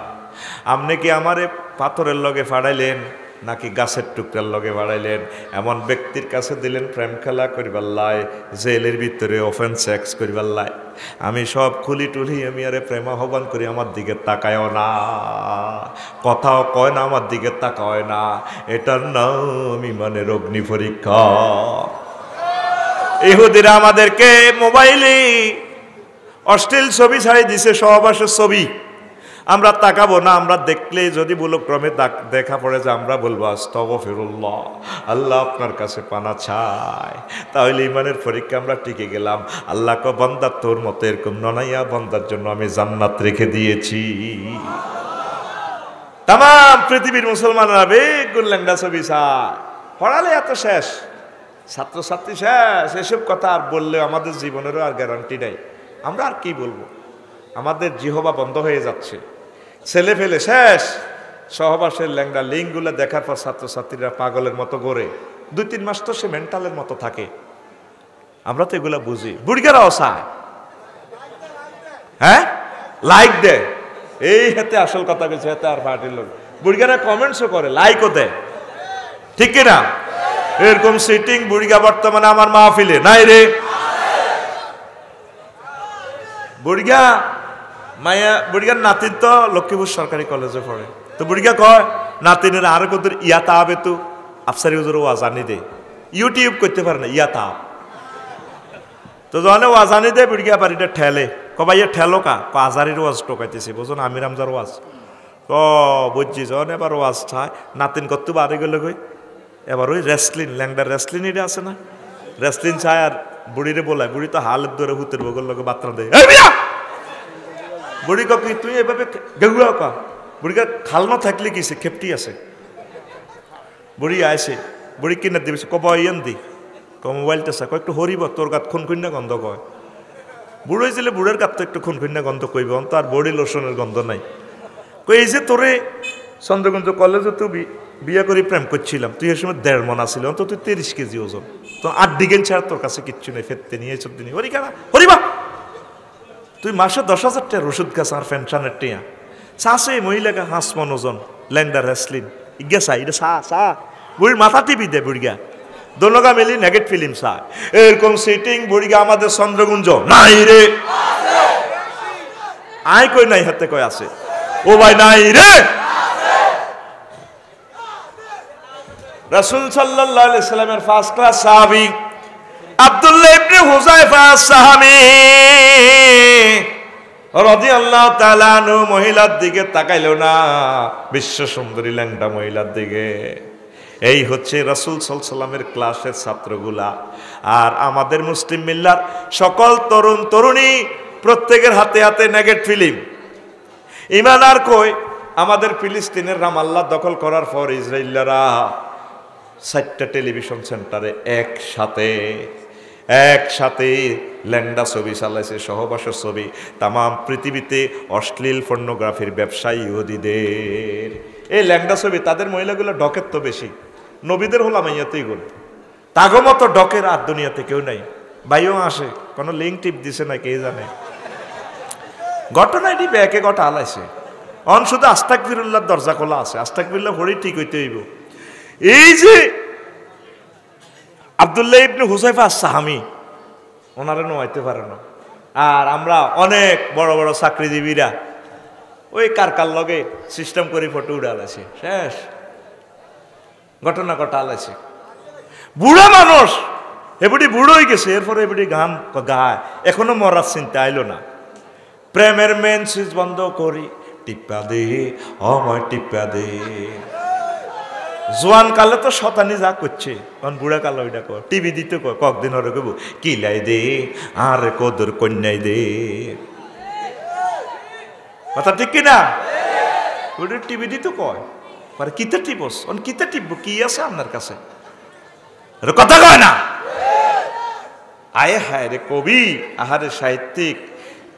Speaker 1: আপনি কি আমারে পাথরের লগে ফাড়াইলেন নাকি গাছের টুকরার লগে বাড়াইলেন? এমন ব্যক্তির কাছে দিলেন প্রেম খেলা করিবাল্লায়, জেলের ভিতরে ওপেন সেক্স করিবাল্লায়। আমি সব খুলি টুলি, আমি আরে প্রেম আহ্বান করি, আমার দিকে তাকায়ও না, কথাও কয় না, আমার দিকে তাকায় না। এটার নাম ইমানের অগ্নি পরীক্ষা। ইহুদিরা আমাদেরকে মোবাইলে অশ্লীল ছবি ছাড়িয়ে দিছে, সহবাসের ছবি। আমরা তাকাবো না, আমরা দেখলে যদি ভুলক্রমে দেখা পড়ে যে আমরা বলবো আস্তাগফিরুল্লাহ, আল্লাহ আপনার কাছে পানা চাই, তাহলে ইমানের পরীক্ষা আমরা টিকে গেলাম। আল্লাহ কো বান্দা তোর মতো এরকম ননাইয়া বান্দার জন্য আমি জান্নাত রেখে দিয়েছি। তাম পৃথিবীর মুসলমানরা বেগুন ল্যাংডা ছবি চায়, পড়ালে এত শেষ, ছাত্রছাত্রী শেষ, এসব কথা আর বললে আমাদের জীবনেরও আর গ্যারান্টি নেই। আমরা আর কি বলবো? আমাদের জিহবা বন্ধ হয়ে যাচ্ছে, ছেলে ফেলে শেষ। সহবাসের ল্যাংড়া লিঙ্কগুলো দেখার পর ছাত্রছাত্রীরা পাগলের মতো গড়ে, 2-3 মাস তো সে মেন্টালের মতো থাকে। আমরা তো এগুলা বুঝি, বুড়িগারাও চায়, হ্যাঁ লাইক দেয়, এই হাতে আসল কথা বলছে, হাতে আর পার্টির লোক। বুড়িগারা কমেন্টসও করে, লাইকও দেয়, ঠিক কিনা? এরকম সিটিং বুড়িগা বর্তমানে আমার মাহফিলে নাই রে। বুড়িগা মায়া, বুড়িগার নাতিন তো লক্ষ্মীপুর সরকারি কলেজে পড়ে, তো বুড়িগা কয় নাতিনের আর কত ইয়াতা হবে, তো আফসারি হুজুর ওয়াজানি দে, ইউটিউব করতে পারে না, ইয়াতা। তো যখন ওয়াজানি দেয় বুড়িগা বাড়িটা ঠেলে, কবাইয়া ঠেলো কা, আজারির ওয়াজ টোকাইতেছে, বোঝুন আমির আমজার ওয়াজ। বুঝছি যখন এবার ওয়াজ চায়, নাতিন কত বাড়ি গেলে গই, এবার ওই রেসলিন, ল্যাংডার রেসলিন এটা আছে না, রেসলিন চায় আর বুড়িরে বলায়, বুড়ি তো হালত ধরে হুতের বগল লোক বাত্রা দেয়। বুড়ি কি তুই এভাবে গেগুয়া কা? বুড়িকা খাল না থাকলে কিসে খেপটি আছে। বুড়ি আইসে বুড়ি কিনে দিবি কবাইন দি মোবাইলটা চা কয় একটু হরিব তোর গাত খুনখুন্না গন্ধ কয় বুড়ো হয়েছিলে বুড়ের গাত তো একটু খুনখুন্না গন্ধ কইব তো আর বডি লোশনের গন্ধ নাই কই এই যে তোরে চন্দ্রগঞ্জ কলেজে তুই বিয়া করে প্রেম করছিলাম তুই এর সময় 1.5 মণ আসছিল অন্তত তুই 30 কেজি ওজন তো 8 দিগেন ছাড়া তোর কাছে কিচ্ছু নেই ফেরতে নিয়ে চোদ্দ দিন হরি কেনা হরিবা তুই মাসে 10,000 টাকার ওষুধ গাছ আর পেনশনের টিয়া চাষে মহিলাকে 5 মণ ওজন ল্যান্ডার রেসলিন ইজ্ঞা চা এটা চা বুড়ির মাথা টিপি দে বুড়িগা দোনগা মিলি নেগেট ফিল্ম চা এরকম সিটিং বুড়িগা আমাদের চন্দ্রগুঞ্জ নাই রে আয় কই নাই হাতে কয় আছে ও ভাই নাই রে রাসূল সাল্লাল্লাহু আলাইহি সাল্লামের ফার্স্ট ক্লাস সাহাবী আব্দুল্লাহ ইবনে হুযায়ফা সাহাবী রাদিয়াল্লাহু তাআলা আনহু মহিলার দিকে তাকাইলো না বিশ্ব সুন্দরী ল্যাংটা মহিলার দিকে এই হচ্ছে রাসূল সাল্লাল্লাহু আলাইহি সাল্লামের ক্লাসের ছাত্রগুলা আর আমাদের মুসলিম মিল্লার সকল তরুণ তরুণী প্রত্যেকের হাতে হাতে নেগেট ফিল্ম ইমান আর কই আমাদের ফিলিস্তিনের রামাল্লাহ দখল করার পর ইসরায়েলরা 4টা টেলিভিশন সেন্টারে একসাথে ল্যাংডা ছবি চালাইছে সহবাসের ছবি তাম পৃথিবীতে অশ্লীল পর্নোগ্রাফির ব্যবসায়ী ইহুদিদের এই ল্যাংডা ছবি তাদের মহিলাগুলো ডকের তো বেশি নবীদের হলাম ইয়াতেই গোল তাগো মতো ডকের আর দুনিয়াতে কেউ নাই ভাইও আসে কোনো লিঙ্ক টিপ দিছে না কে জানে ঘটনাটি ব্যাকে ঘটা আলাইছে অন শুধু আস্তাগফিরুল্লাহর দরজা খোলা আছে আস্তাগফিরুল্লাহ পড়ি ঠিক হইতে হইব এই যে আব্দুল্লাহ ইবনে হুযায়ফা সাহাবী ওনারা নোয়াইতে পারে না আর আমরা অনেক বড় বড় চাকরিজীবীরা ওই কার লগে সিস্টেম করে ফটো উড়ালাইছে শেষ ঘটনা ঘটালাইছে বুড়া মানুষ এবারে বুড়ো হয়ে গেছে এরপরে এবারে গান গায় এখনো মরার চিন্তা আইলো না প্রেমের মেন সুইচ বন্ধ করি টিপা দে অময় টিপা দে জোয়ান কালে তো শতানি যা করছে কারণ বুড়া কালো ওইটা কর টিভি দিতে কয়েকদিন হরে কব কিলাই দে আর কদর কন্যাই দে কথা ঠিক কিনা ওইটা টিভি দিতে কয় পরে কিতা টিপস কিতা টিপবো কি আছে আপনার কাছে কথা কয় না আয় হায় রে কবি আহারে সাহিত্যিক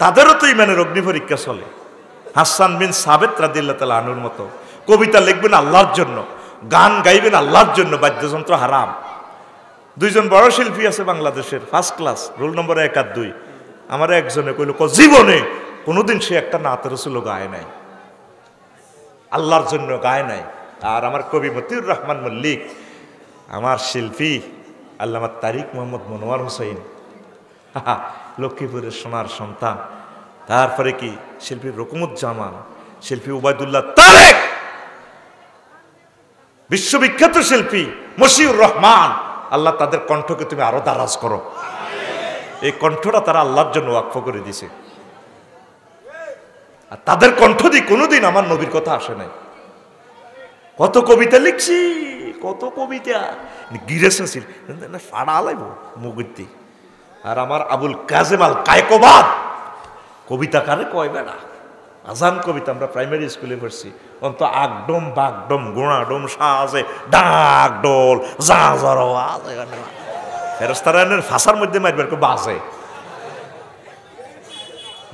Speaker 1: তাদেরও তো ইমানের অগ্নি পরীক্ষা চলে হাসান বিন সাবেত রাদিয়াল্লাহু তাআলা আনহুর মতো কবিতা লিখবেন আল্লাহর জন্য গান গাইবেন আল্লাহর জন্য বাদ্যযন্ত্র হারাম দুইজন বড় শিল্পী আছে বাংলাদেশের ফার্স্ট ক্লাস রোল নম্বর 1 আর 2 আমার একজনে কইল জীবনে কোনোদিন সে একটা নাত রাসূল গায় নাই আল্লাহর জন্য গায় নাই আর আমার কবি মতিউর রহমান মল্লিক আমার শিল্পী আল্লামা তারিক মোহাম্মদ মনোয়ার হোসেন লক্ষ্মীপুরের সোনার সন্তান তারপরে কি শিল্পী রকুমুজ্জামান শিল্পী উবাইদুল্লাহ তারেক বিশ্ববিখ্যাত শিল্পী মশিউর রহমান আল্লাহ তাদের কণ্ঠকে তুমি আরো দারাজ করো এই কণ্ঠটা তারা আল্লাহর জন্য ওয়াকফ করে দিছে আর তাদের কণ্ঠ দিয়ে কোনোদিন আমার নবীর কথা আসে নাই কত কবিতা লিখছি কত কবিতা গিরেছে ফাড়া লাইব মুগুতি আর আমার আবুল কাজেম আল কায়কোবাদ কবিতা কারে কয় বেড়া আজান কবিতা আমরা প্রাইমারি স্কুলে পড়ছি অন্ত আগডম বাগডম গুণাডম সাজে ডাক ডোল যা জর ফেরেস্তারানের ফাঁসার মধ্যে মারবার বাজে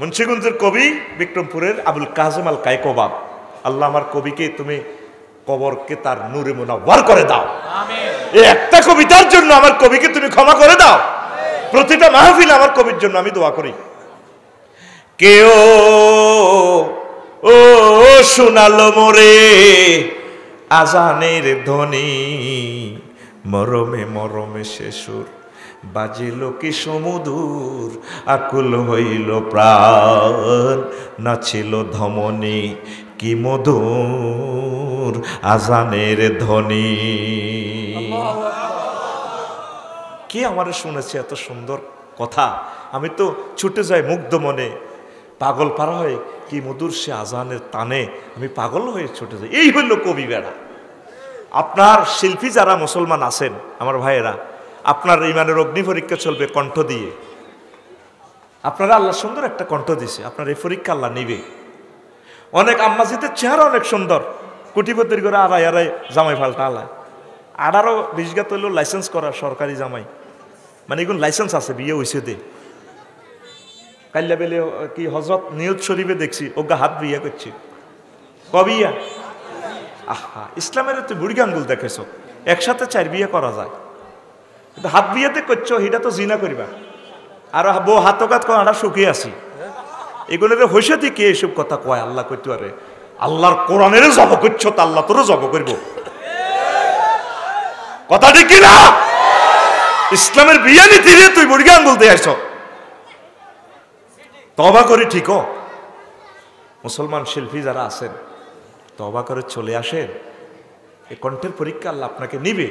Speaker 1: মুন্সিগঞ্জের কবি বিক্রমপুরের আবুল কাজেম আল কায়কোবাদ আল্লাহ আমার কবিকে তুমি কবরকে তার নূরে মুনাওয়ার করে দাও এই একটা কবিতার জন্য আমার কবিকে তুমি ক্ষমা করে দাও প্রতিটা মাহফিলে আমার কবির জন্য আমি দোয়া করি কেউ ও শোনালো মোরে আজানের ধ্বনি মরমে মরমে শেষুর বাজিল কি সমুদূর আকুল হইল প্রাণ নাছিল ধমনী কি মধুর আজানের ধ্বনি কে আমারে শুনেছে এত সুন্দর কথা আমি তো ছুটে যাই মুগ্ধ মনে পাগল পারা হয় কি মধুর সে আজানের টানে আমি পাগল হয়ে ছুটে যাই এই হইল কবি বেড়া আপনার শিল্পী যারা মুসলমান আছেন আমার ভাইয়েরা আপনার ইমানের অগ্নি পরীক্ষা চলবে কণ্ঠ দিয়ে আপনারা আল্লাহ সুন্দর একটা কণ্ঠ দিছে আপনার এই পরীক্ষা আল্লাহ নিবে অনেক আম্মাজিদের চেহারা অনেক সুন্দর কোটিপতির করে আড়াই আড়াই জামাই ফাল্টা আলায় 18-20 গাত হইলেও লাইসেন্স করা সরকারি জামাই, মানে এগুলো লাইসেন্স আছে, বিয়ে হয়েছে দে। কাল্লা বেলে কি হজরত নিয়ত শরীফে দেখছি ওগা হাত বিয়ে করছি, কবিয়া। আহা, ইসলামের তুই বুড়ি আঙ্গুল দেখেছ, একসাথে 4 বিয়ে করা যায়, কিন্তু হাত বিয়েতে করছো সেটা তো জিনা করিবা। আর বউ হাতকাত কো আমরা সুখে আছি, এগুলোর হইসে থেকে এসব কথা কয় আল্লাহ কইতে পারে। আল্লাহর কোরআনের জব করছো তা আল্লাহ তোরও জব করব, কথা ঠিক কিনা? ইসলামের বিয়ে নীতি রে তুই বুড়ি আঙ্গুল দিয়ে আসছ, তবা করি ঠিক। মুসলমান শিল্পী যারা আছেন তবা করে চলে আসেন, এই কণ্ঠের পরীক্ষা আল্লাহ আপনাকে নিবে।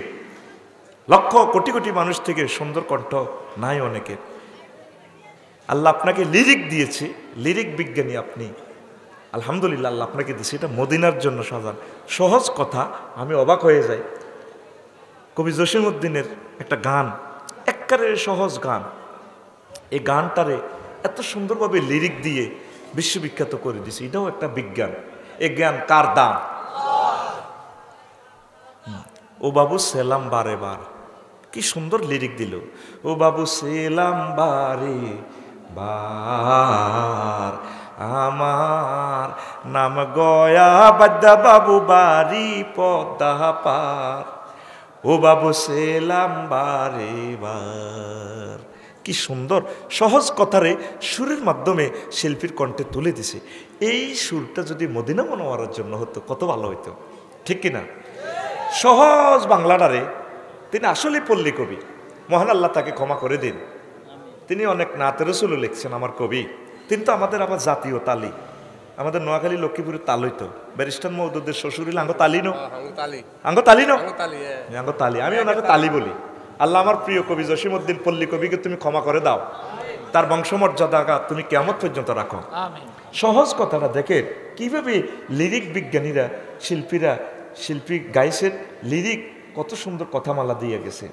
Speaker 1: লক্ষ কোটি কোটি মানুষ থেকে সুন্দর কণ্ঠ নাই অনেকের, আল্লাহ আপনাকে লিরিক দিয়েছে, লিরিক বিজ্ঞানী আপনি, আলহামদুলিল্লাহ আল্লাহ আপনাকে দিয়েছে। এটা মদিনার জন্য সাজান, সহজ কথা, আমি অবাক হয়ে যাই। কবি জসিমউদ্দিনের একটা গান, একবারে সহজ গান, এই গানটারে এত সুন্দরভাবে লিরিক দিয়ে বিশ্ববিখ্যাত করে দিছে, এটাও একটা বিজ্ঞান। এ জ্ঞান কার দাম? ও বাবু সেলাম বারে বার, কি সুন্দর লিরিক দিল। ও বাবু সেলাম বারে বার, আমার নাম গয়া বাদ্দা বাবু বাড়ি পদ্মা পার। ও বাবু সেলাম বারে বার, কি সুন্দর সহজ কথারে সুরের মাধ্যমে শিল্পীর কণ্ঠে তুলে দিছে। এই সুরটা যদি মদিনা মুনাওয়ারার জন্য হতো কত ভালো হইতো, ঠিক কিনা? সহজ বাংলাটারে তিনি আসলে পল্লী কবি, মহান আল্লাহ তাকে ক্ষমা করে দিন। তিনি অনেক নাতে রসুলও লিখছেন আমার কবি। তিনি তো আমাদের আবার জাতীয় তালি, আমাদের নোয়াখালী লক্ষ্মীপুরের তাল হইতো, ব্যারিস্টার মওদুদের শ্বশুরিল আঙ্গ তালি নো, আঙ্গ তালি নো, আঙ্গ তালি, আমি ওনাকে তালি বলি। আল্লাহ আমার প্রিয় কবি জসিমউদ্দিন পল্লী কবিকে তুমি ক্ষমা করে দাও, তার বংশমর্যাদা তুমি কিয়ামত পর্যন্ত রাখো। সহজ কথাটা দেখে কিভাবে লিরিক বিজ্ঞানীরা, শিল্পী গাইছেন, লিরিক কত সুন্দর কথামালা দিয়ে গেছে।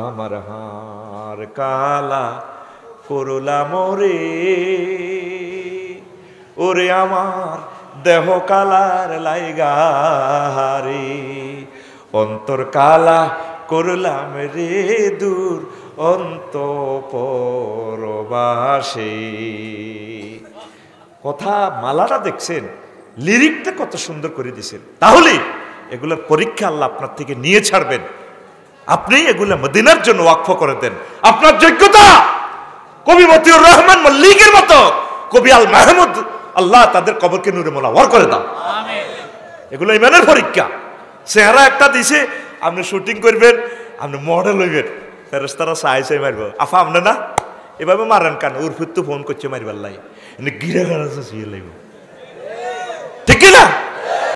Speaker 1: আমার হার কালা করলা মোরে, ওরে আমার দেহ কালার লাইগারে, অন্তর কালা করলাম রে দূর অন্তঃপরবাসে। কথা মালাটা দেখছেন, লিরিকটা কত সুন্দর করে দিয়েছেন। তাহলে এগুলোর পরীক্ষা আল্লাহ আপনার থেকে নিয়ে ছাড়বেন, আপনি এগুলো মদিনার জন্য ওয়াকফ করে দেন। আপনার যোগ্যতা কবি মতিউর রহমান মল্লিকের মতো, কবি আল মাহমুদ, আল্লাহ তাদের কবরকে নূরে মোনাওয়ার করে দাও। এগুলো ইমানের পরীক্ষা। চেহারা একটা দিছে, আপনি শুটিং করবেন, আপনি মডেল হইবেন, ফেরেশতারা চাই মারব, আফা আপনি না এভাবে মারেন কান, উর্ফিত তো ফোন করছে মারবার লাই, গিরা গাড়া লাগবে।